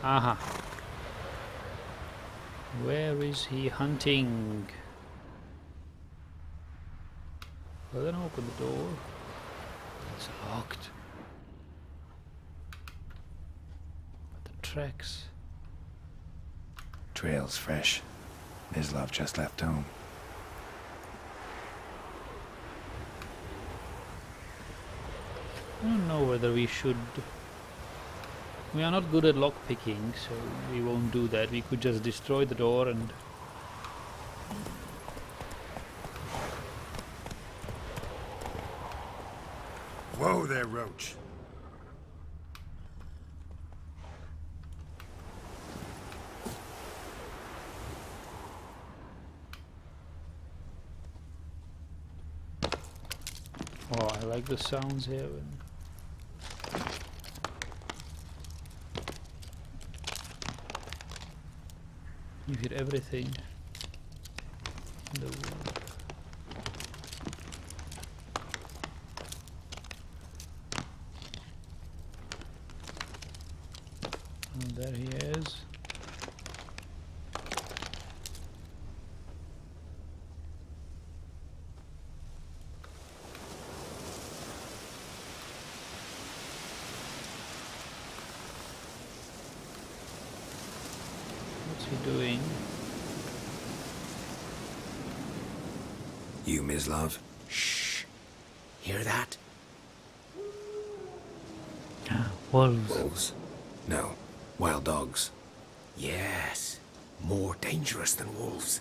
Speaker 1: Aha. Where is he hunting? Well, then open the door. It's locked. But the tracks.
Speaker 8: Trail's fresh. Mislav just left home.
Speaker 1: I don't know whether we should... We are not good at lockpicking, so we won't do that. We could just destroy the door and...
Speaker 10: Whoa there, Roach.
Speaker 1: Oh, I like the sounds here. You hear everything in the world. And there he is. What's he doing?
Speaker 8: You, Mislav?
Speaker 4: Shh. Hear that?
Speaker 1: Wolves.
Speaker 8: Wolves? No. Wild dogs.
Speaker 4: Yes. More dangerous than wolves.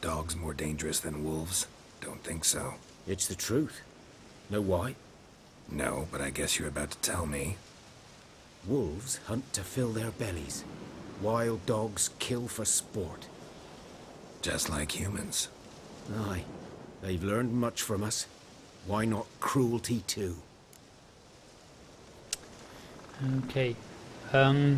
Speaker 8: Dogs more dangerous than wolves? Don't think so.
Speaker 4: It's the truth. Know why?
Speaker 8: No, but I guess you're about to tell me.
Speaker 4: Wolves hunt to fill their bellies. Wild dogs kill for sport.
Speaker 8: Just like humans.
Speaker 4: Aye. They've learned much from us. Why not cruelty too?
Speaker 1: Okay. I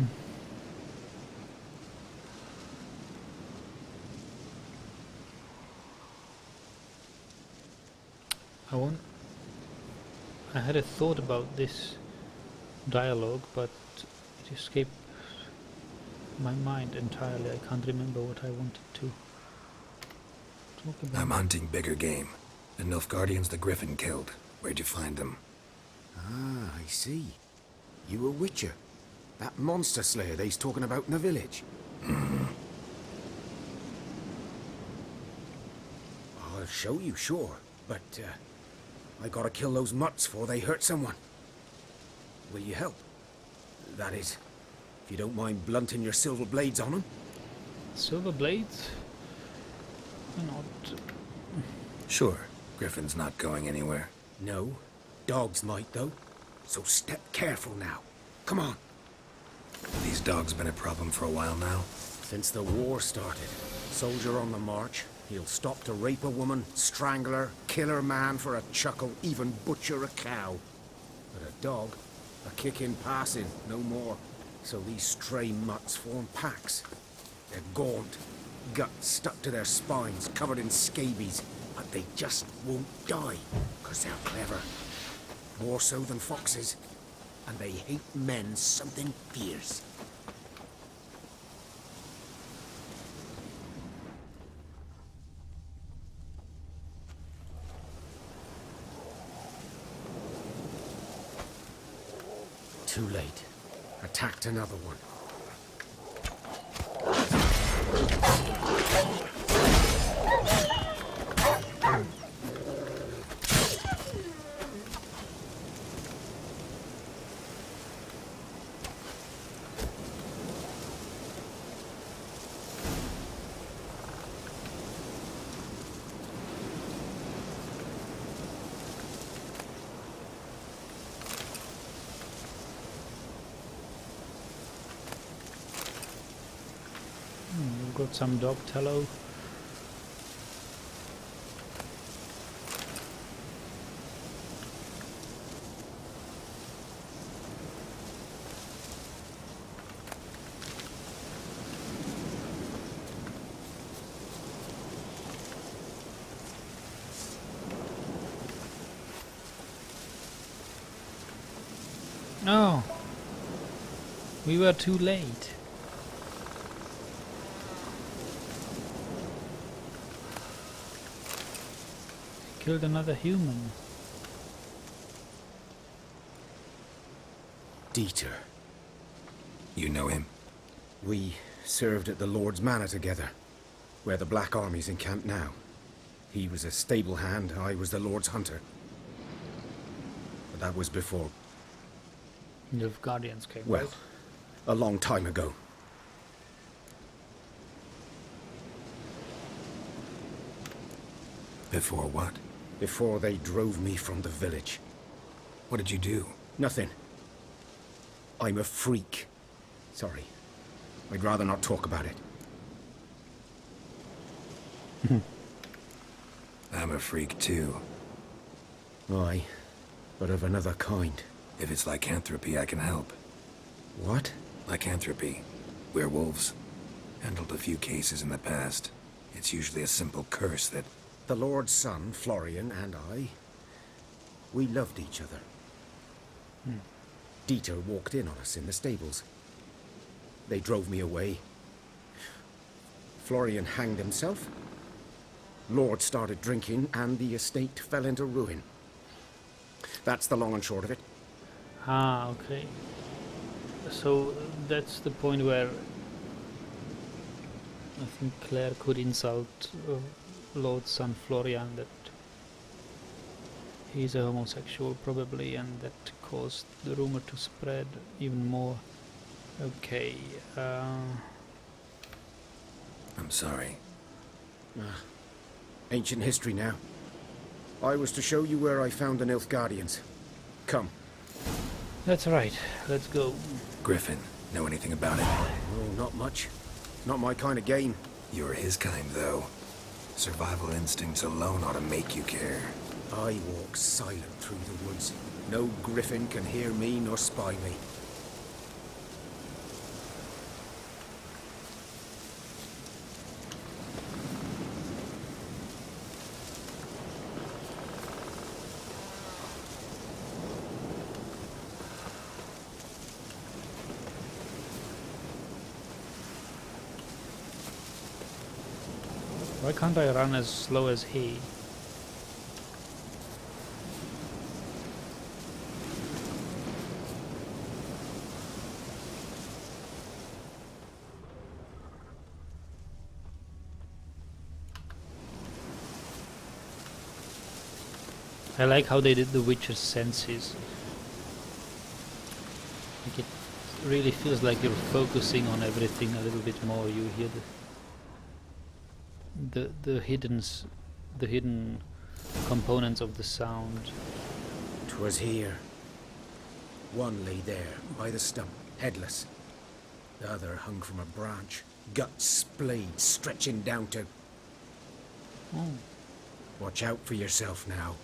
Speaker 1: had a thought about this dialogue, but it escaped my mind entirely. I can't remember what I wanted to talk about.
Speaker 8: I'm hunting bigger game. The Nilfgaardians the Griffin killed. Where'd you find them?
Speaker 4: Ah, I see. You a witcher. That monster slayer they's talking about in the village. I'll show you, sure. But, I gotta kill those mutts before they hurt someone. Will you help? That is, if you don't mind blunting your silver blades on them.
Speaker 1: Silver blades? Why not?
Speaker 8: Sure. Griffin's not going anywhere.
Speaker 4: No. Dogs might, though. So step careful now. Come on.
Speaker 8: These dogs been a problem for a while now?
Speaker 4: Since the war started. Soldier on the march. He'll stop to rape a woman, strangle her, kill her man for a chuckle, even butcher a cow. But a dog, a kick in passing, no more. So these stray mutts form packs. They're gaunt, guts stuck to their spines, covered in scabies. But they just won't die, 'cause they're clever. more so than foxes, and they hate men something fierce. Too late. Attacked another one.
Speaker 1: We've got some dog tallow. Oh, we were too late. Killed another human.
Speaker 4: Dieter.
Speaker 8: You know him?
Speaker 4: We served at the Lord's Manor together, where the Black Army's encamped now. He was a stable hand, I was the Lord's hunter. But that was before...
Speaker 1: The Guardians came,
Speaker 4: well,
Speaker 1: right?
Speaker 4: a long time ago.
Speaker 8: Before what?
Speaker 4: Before they drove me from the village.
Speaker 8: What did you do?
Speaker 4: Nothing. I'm a freak. Sorry. I'd rather not talk about it.
Speaker 8: I'm a freak too.
Speaker 4: Aye, but of another kind.
Speaker 8: If it's lycanthropy, I can help.
Speaker 4: What?
Speaker 8: Lycanthropy. Werewolves. Handled a few cases in the past. It's usually a simple curse that...
Speaker 4: The Lord's son, Florian, and I, we loved each other. Dieter walked in on us in the stables. They drove me away. Florian hanged himself. Lord started drinking, and the estate fell into ruin. That's the long and short of it.
Speaker 1: Ah, okay. So that's the point where I think Claire could insult Lord's son Florian, that he's a homosexual probably, and that caused the rumor to spread even more. Okay.
Speaker 8: I'm sorry.
Speaker 4: Ancient history now. I was to show you where I found the Nilfgaardians. Come.
Speaker 1: That's right. Let's go.
Speaker 8: Griffin, know anything about it?
Speaker 4: Oh, not much. Not my kind of game.
Speaker 8: You're his kind, though. Survival instincts alone ought to make you care.
Speaker 4: I walk silent through the woods. No Griffin can hear me nor spy me.
Speaker 1: Why can't I run as slow as he? I like how they did the Witcher's senses. Like, it really feels like you're focusing on everything a little bit more. You hear the hidden components of the sound.
Speaker 4: 'Twas here. One lay there, by the stump, headless. The other hung from a branch, guts splayed, stretching down to...
Speaker 1: Oh.
Speaker 4: Watch out for yourself now.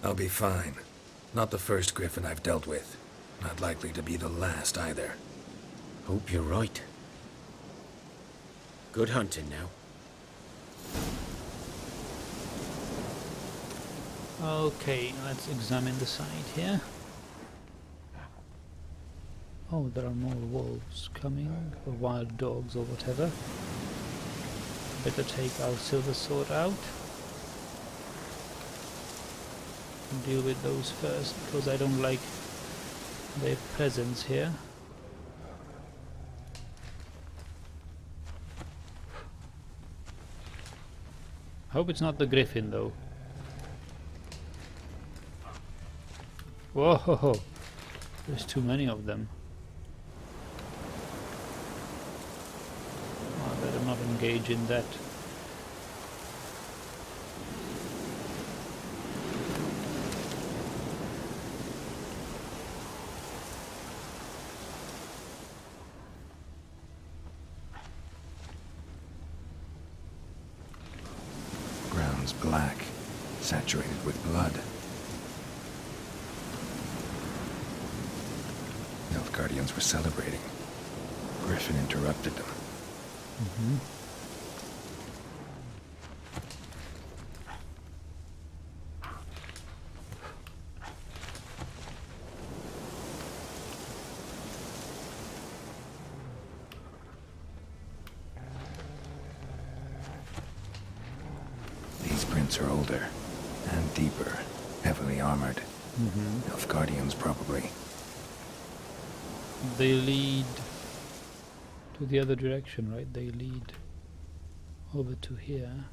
Speaker 8: I'll be fine. Not the first Griffin I've dealt with. Not likely to be the last either.
Speaker 4: Hope you're right. Good hunting now.
Speaker 1: Okay, let's examine the site here. Oh, there are more wolves coming, or wild dogs, or whatever. Better take our silver sword out and deal with those first, because I don't like their presence here. Hope it's not the Griffin, though. Whoa! There's too many of them. I better not engage in that.
Speaker 8: Ground's black, saturated with blood. Guardians were celebrating. Griffin interrupted them. These prints are older and deeper, heavily armored. Elf Guardians, probably.
Speaker 1: They lead to the other direction, right? They lead over to here.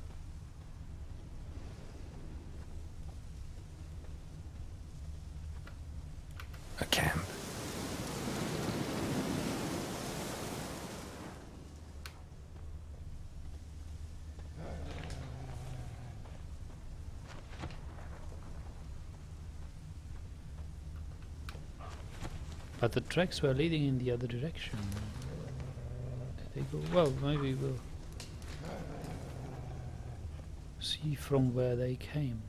Speaker 8: A camp.
Speaker 1: But the tracks were leading in the other direction. Did they go? Well, maybe we'll see from where they came.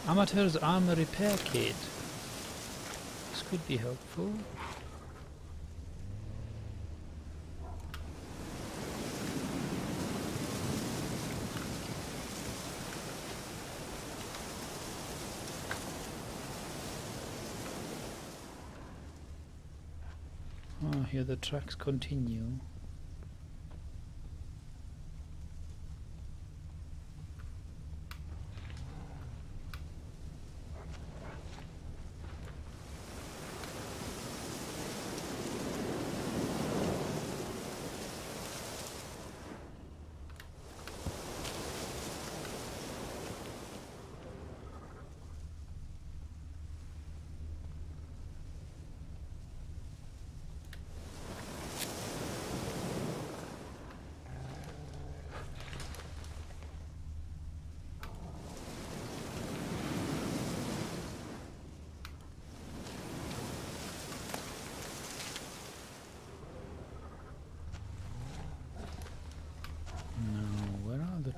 Speaker 1: Amateur's armor repair kit. This could be helpful. Oh, here the tracks continue.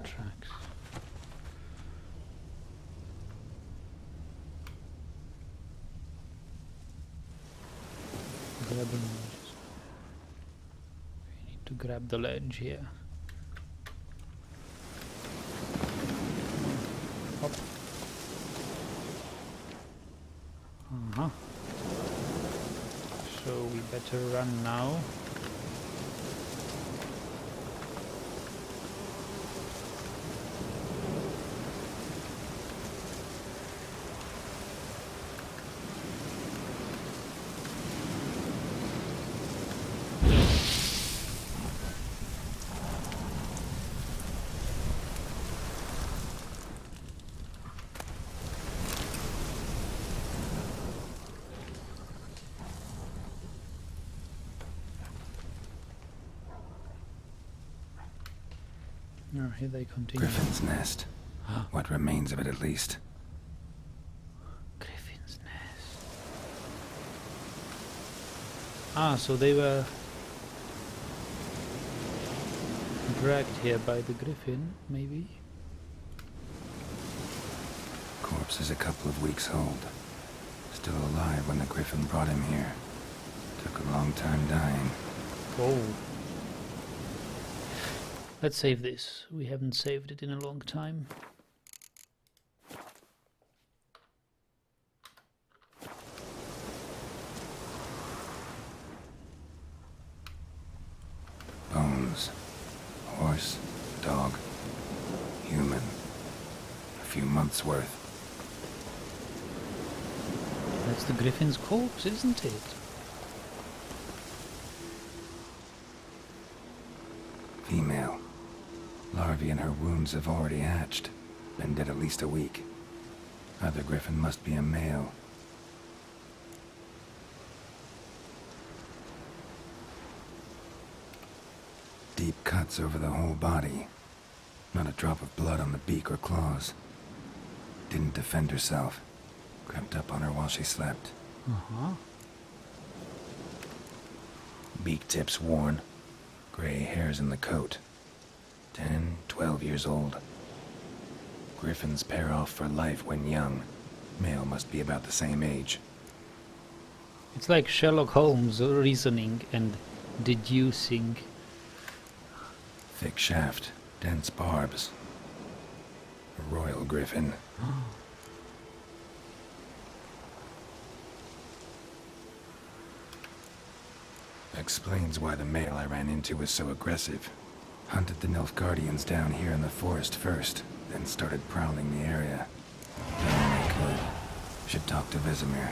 Speaker 1: Tracks. Grab a ledge. We need to grab the ledge here. Hop. So we better run now. Oh, here they continue.
Speaker 8: Griffin's nest. What remains of it, at least.
Speaker 1: Griffin's nest. Ah, so they were dragged here by the Griffin, maybe?
Speaker 8: Corpse is a couple of weeks old. Still alive when the Griffin brought him here. Took a long time dying.
Speaker 1: Oh. Let's save this. We haven't saved it in a long time.
Speaker 8: Bones. Horse, dog, human. A few months' worth.
Speaker 1: That's the Griffin's corpse, isn't it?
Speaker 8: Female. Larvae in her wounds have already hatched. Been dead at least a week. Other Griffin must be a male. Deep cuts over the whole body. Not a drop of blood on the beak or claws. Didn't defend herself. Crept up on her while she slept. Beak tips worn. Gray hairs in the coat. 10, 12 years old. Griffins pair off for life when young. Male must be about the same age.
Speaker 1: It's like Sherlock Holmes reasoning and deducing.
Speaker 8: Thick shaft, dense barbs. A royal Griffin. Explains why the male I ran into was so aggressive. Hunted the Nilfgaardians down here in the forest first, then started prowling the area. Done all I could. Should talk to Vesemir.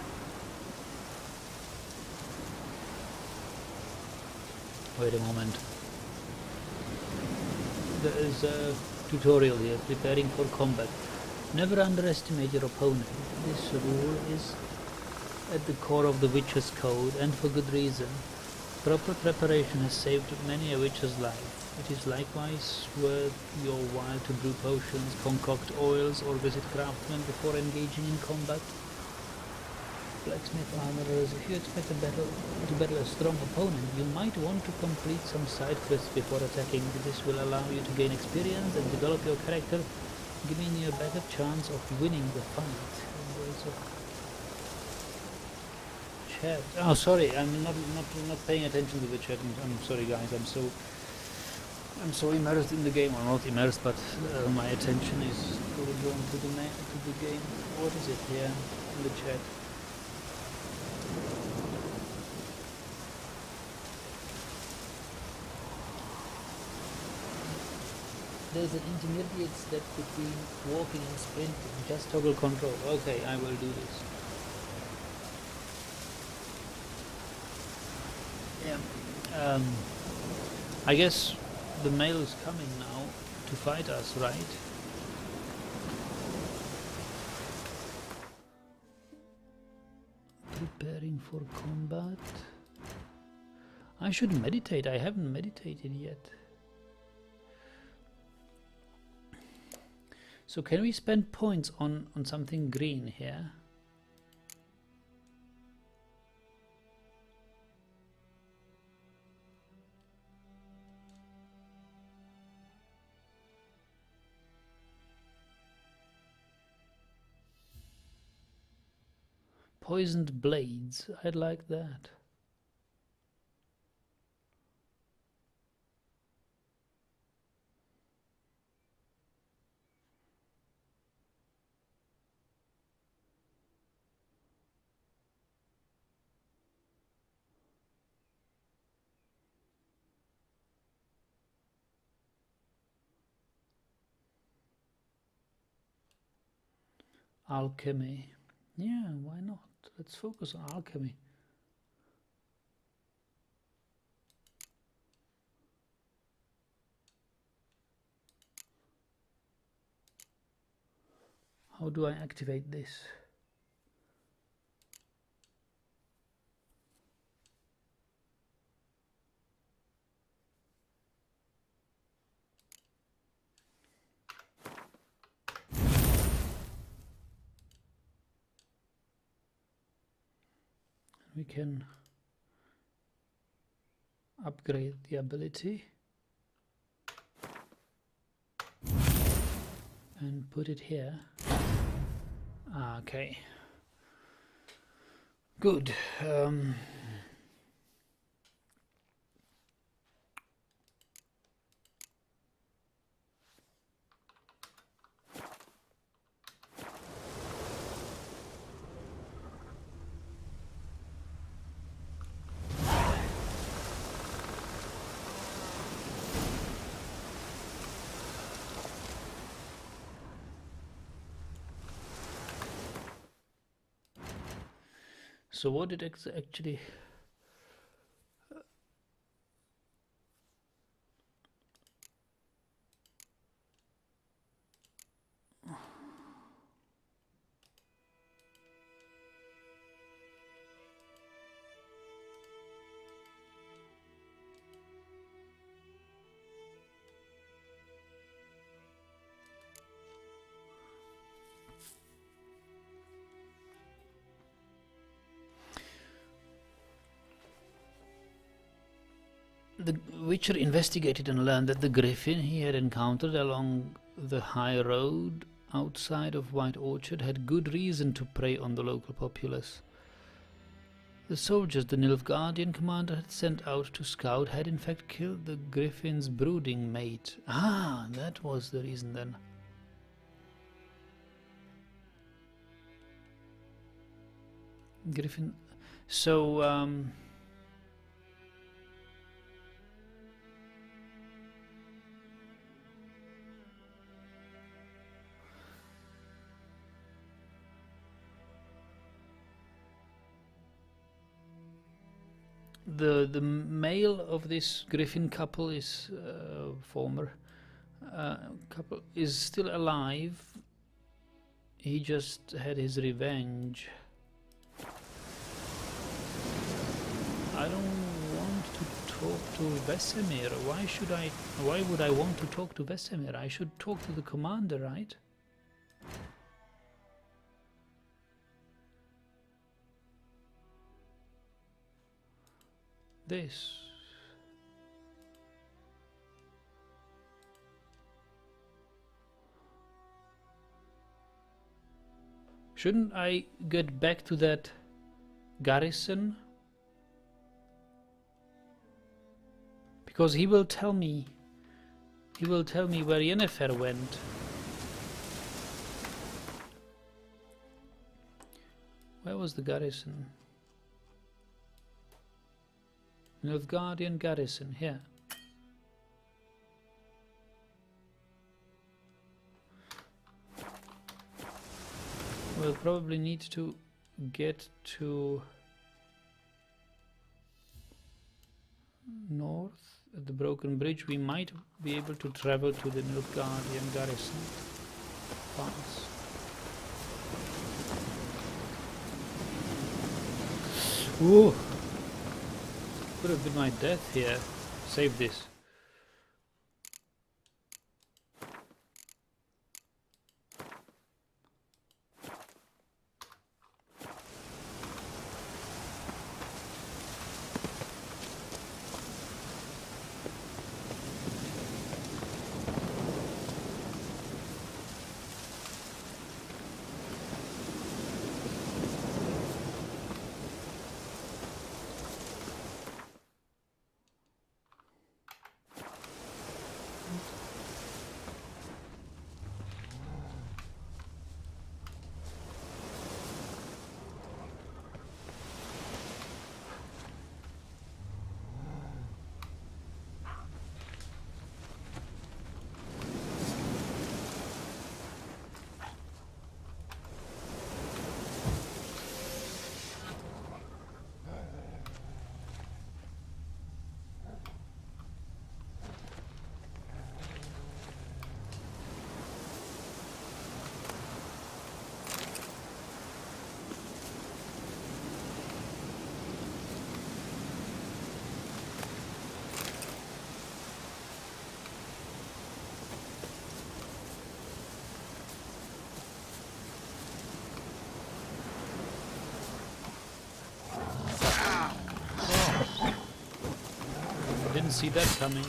Speaker 1: Wait a moment. There is a tutorial here, preparing for combat. Never underestimate your opponent. This rule is at the core of the Witcher's Code, and for good reason. Proper preparation has saved many a Witcher's life. It is likewise worth your while to brew potions, concoct oils, or visit craftsmen before engaging in combat. Blacksmith armorers, if you expect to battle a strong opponent, you might want to complete some side quests before attacking. This will allow you to gain experience and develop your character, giving you a better chance of winning the fight. Chat. Oh, sorry, I'm not paying attention to the chat. I'm sorry, guys. I'm so immersed in the game, or not immersed, but my attention is fully drawn to the game. What is it here in the chat? There's an intermediate step between walking and sprinting. Just toggle control. Okay, I will do this. Yeah. I guess the male is coming now to fight us, right? Preparing for combat. I should meditate. I haven't meditated yet. So can we spend points on something green here? Poisoned blades. I'd like that. Alchemy. Yeah, why not? Let's focus on alchemy. How do I activate this? we can upgrade the ability and put it here. Okay, good. So what did actually... The Witcher investigated and learned that the Griffin he had encountered along the high road outside of White Orchard had good reason to prey on the local populace. The soldiers the Nilfgaardian commander had sent out to scout had in fact killed the Griffin's brooding mate. Ah, that was the reason then. Griffin... So, the male of this Griffin couple is former couple is still alive. He just had his revenge. I don't want to talk to Vesemir. Why would I want to talk to Vesemir? I should talk to the commander, right? This. Shouldn't I get back to that Garrison? Because he will tell me where Yennefer went. Where was the Garrison? Nilfgaardian Garrison, here. We'll probably need to get to north at the Broken Bridge. We might be able to travel to the Nilfgaardian Garrison pass. Ooh! Could have been my death here. Save this. see that coming.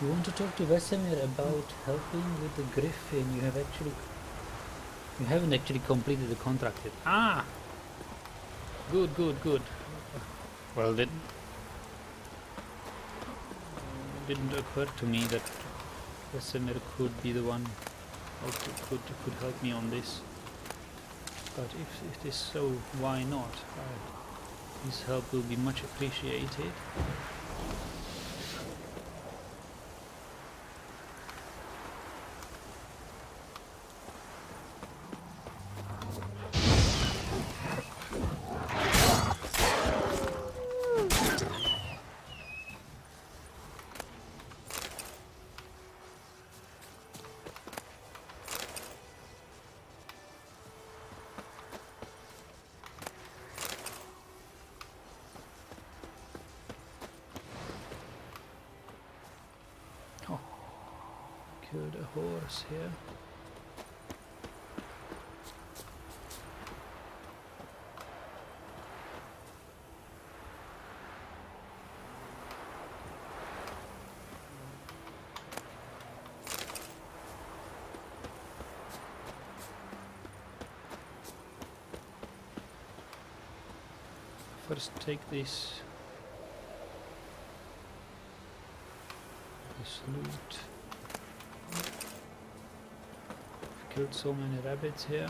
Speaker 1: You want to talk to Vesemir about helping with the Griffin? You haven't actually completed the contract yet. Ah! Good, good, good. Well, that didn't occur to me that Vesemir could be the one or could help me on this. But if it is so, why not? His help will be much appreciated. Killed a horse here. First take this loot. Killed so many rabbits here.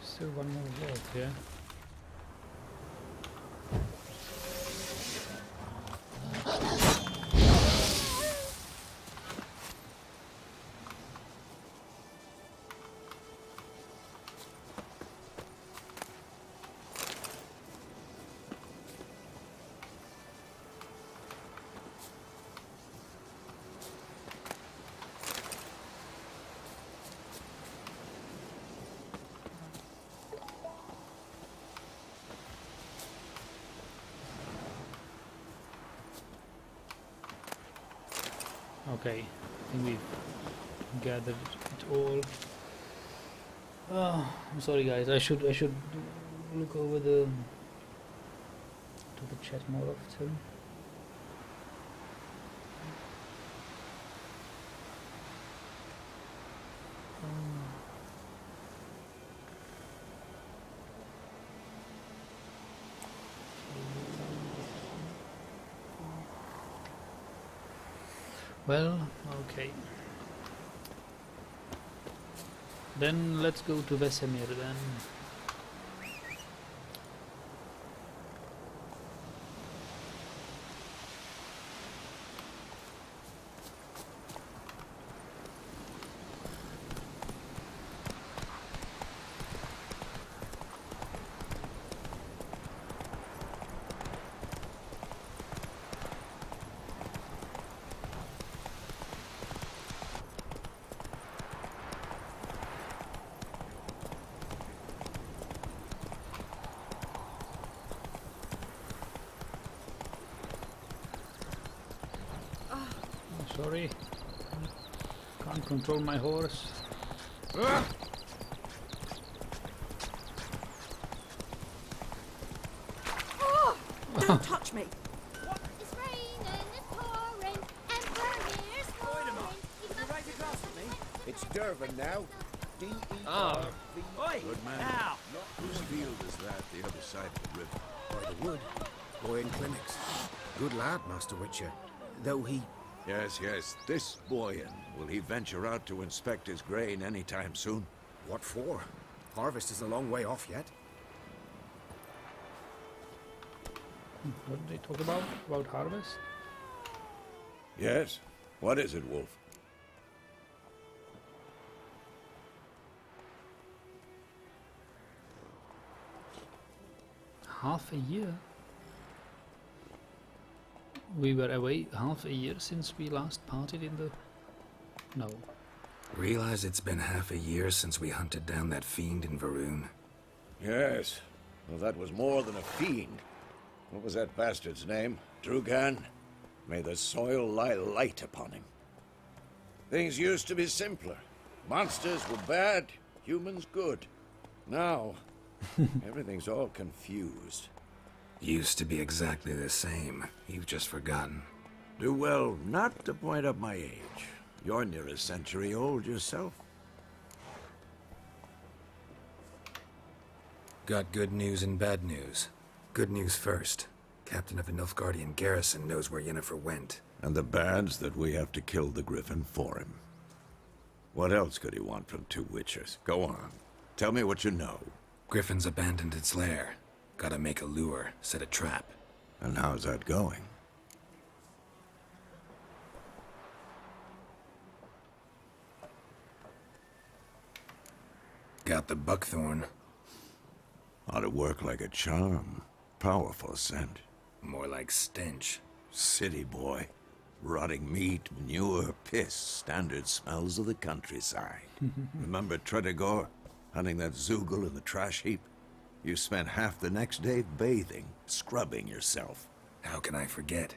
Speaker 1: Still one more walk here. Okay, I think we've gathered it all. Oh, I'm sorry guys, I should look over the chat more often. Well, okay. Then let's go to Vesemir then. Sorry, can't control my horse.
Speaker 12: Oh, don't touch me.
Speaker 13: It's raining, it's pouring,
Speaker 4: It's Dervin now. D-E-R-V.
Speaker 3: Oi!
Speaker 10: Good man.
Speaker 3: Now!
Speaker 10: Whose field is that the other side of the river?
Speaker 4: By the wood. Boy in clinics. Good lad, Master Witcher. Though he...
Speaker 10: Yes, yes. This Boyan, will he venture out to inspect his grain anytime soon?
Speaker 4: What for? Harvest is a long way off yet.
Speaker 1: What did they talk about? About harvest?
Speaker 10: Yes. What is it, Wolf?
Speaker 1: Half a year? We were away half a year since we last partied in the... No.
Speaker 8: Realize it's been half a year since we hunted down that fiend in Varun?
Speaker 10: Yes. Well, that was more than a fiend. What was that bastard's name? Drugan? May the soil lie light upon him. Things used to be simpler. Monsters were bad, humans good. Now, everything's all confused.
Speaker 8: Used to be exactly the same. You've just forgotten.
Speaker 10: Do well not to point up my age. You're near a century old yourself.
Speaker 8: Got good news and bad news. Good news first. Captain of the Nilfgaardian Garrison knows where Yennefer went.
Speaker 10: And the bad's that we have to kill the Griffin for him. What else could he want from two witchers? Go on. Tell me what you know.
Speaker 8: Griffin's abandoned its lair. Gotta make a lure, set a trap.
Speaker 10: And how's that going?
Speaker 8: Got the Buckthorn.
Speaker 10: Ought to work like a charm. Powerful scent.
Speaker 8: More like stench.
Speaker 10: City boy. Rotting meat, manure, piss. Standard smells of the countryside. Remember Tredegor? Hunting that Zoogle in the trash heap? You spent half the next day bathing, scrubbing yourself.
Speaker 8: How can I forget?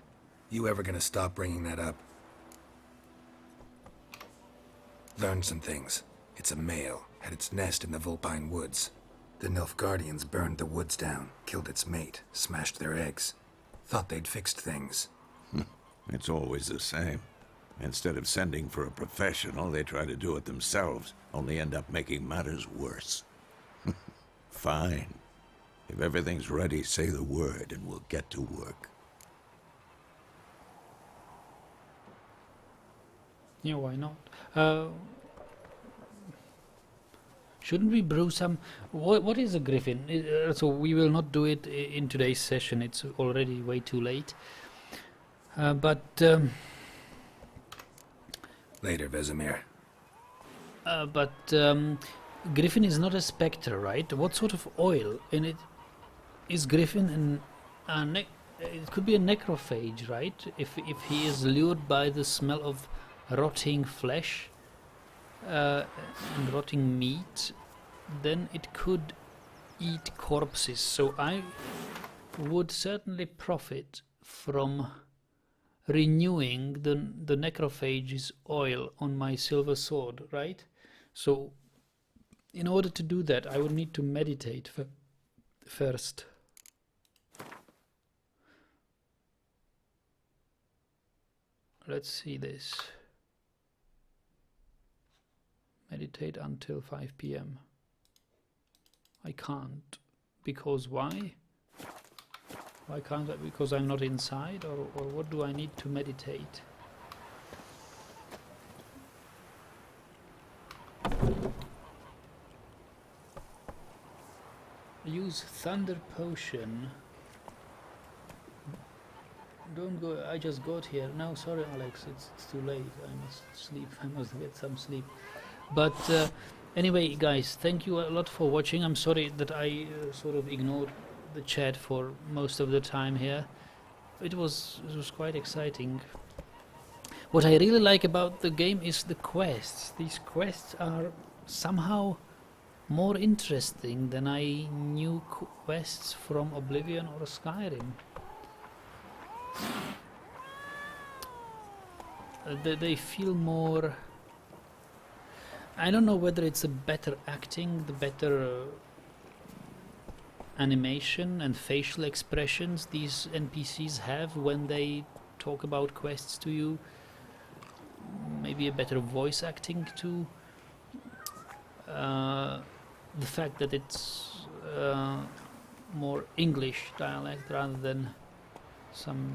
Speaker 8: You ever gonna stop bringing that up? Learned some things. It's a male, had its nest in the Vulpine Woods. The Nilfgaardians burned the woods down, killed its mate, smashed their eggs. Thought they'd fixed things.
Speaker 10: It's always the same. Instead of sending for a professional, they try to do it themselves, only end up making matters worse. Fine. If everything's ready, say the word and we'll get to work.
Speaker 1: Yeah, why not? Shouldn't we brew some... What is a Griffin? So we will not do it in today's session. It's already way too late.
Speaker 8: Later, Vesemir.
Speaker 1: Griffin is not a spectre, right? What sort of oil in it? Is Griffin it could be a necrophage, right? If he is lured by the smell of rotting flesh and rotting meat, then it could eat corpses. So I would certainly profit from renewing the necrophage's oil on my silver sword, right? So in order to do that, I would need to meditate first. Let's see this. Meditate until 5 p.m. I can't. Because why? Why can't I? Because I'm not inside? Or what do I need to meditate? Use Thunder Potion. Don't go. I just got here. No, sorry, Alex. It's too late. I must sleep. I must get some sleep. But anyway, guys, thank you a lot for watching. I'm sorry that I sort of ignored the chat for most of the time here. It was quite exciting. What I really like about the game is the quests. These quests are somehow more interesting than I knew quests from Oblivion or Skyrim. They feel more... I don't know whether it's the better acting, the better animation and facial expressions these NPCs have when they talk about quests to you. Maybe a better voice acting too. the fact that it's more English dialect rather than some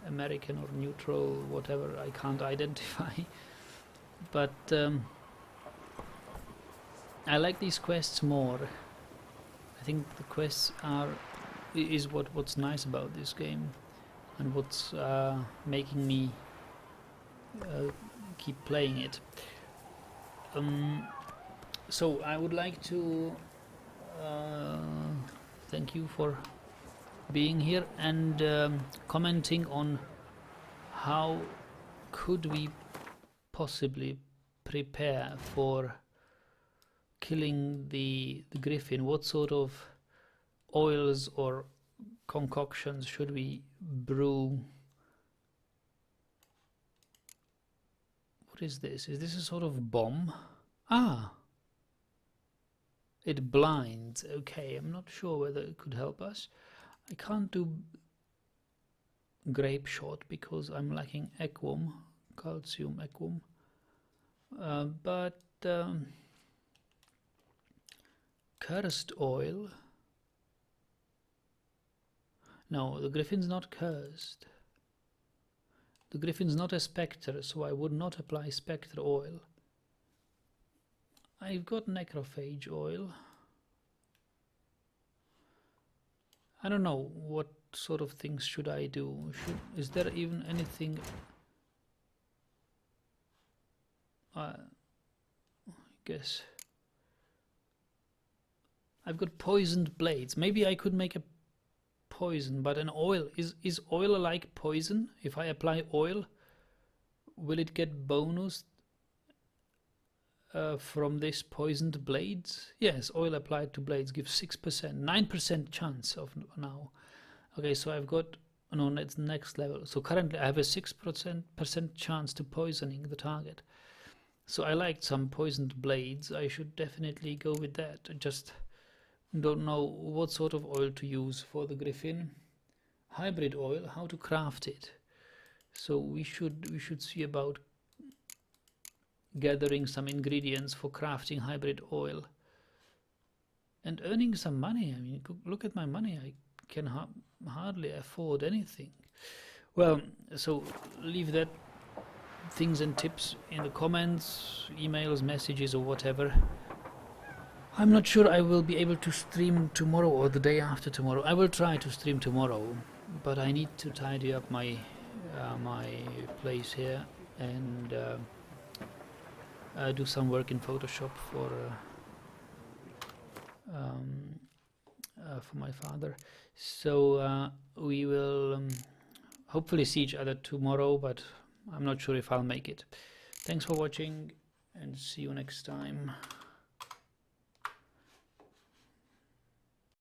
Speaker 1: American or neutral whatever I can't identify. But I like these quests more. I think the quests is what's nice about this game, and what's making me keep playing it. So I would like to thank you for being here and commenting on how could we possibly prepare for killing the Griffin. What sort of oils or concoctions should we brew? What is this? Is this a sort of bomb? Ah! It blinds. Okay, I'm not sure whether it could help us. I can't do grape shot because I'm lacking equum, calcium equum. But cursed oil. No, the Griffin's not cursed. The Griffin's not a spectre, so I would not apply spectre oil. I've got necrophage oil. I don't know what sort of things should I do. Is there even anything? I guess I've got poisoned blades. Maybe I could make a poison, but an oil is oil like poison? If I apply oil, will it get bonus from this poisoned blades? Yes, oil applied to blades gives 6%, 9% chance of now. Okay, so I've got, no, that's next level. So currently I have a 6% chance to poisoning the target. So I liked some poisoned blades. I should definitely go with that. I just don't know what sort of oil to use for the Griffin. Hybrid oil, how to craft it. So we should see about gathering some ingredients for crafting hybrid oil and earning some money. I mean, look at my money. I can hardly afford anything. Well, so leave that things and tips in the comments, emails, messages, or whatever. I'm not sure I will be able to stream tomorrow or the day after tomorrow. I will try to stream tomorrow, but I need to tidy up my my place here and do some work in Photoshop for my father. So we will hopefully see each other tomorrow, but I'm not sure if I'll make it. Thanks for watching and see you next time.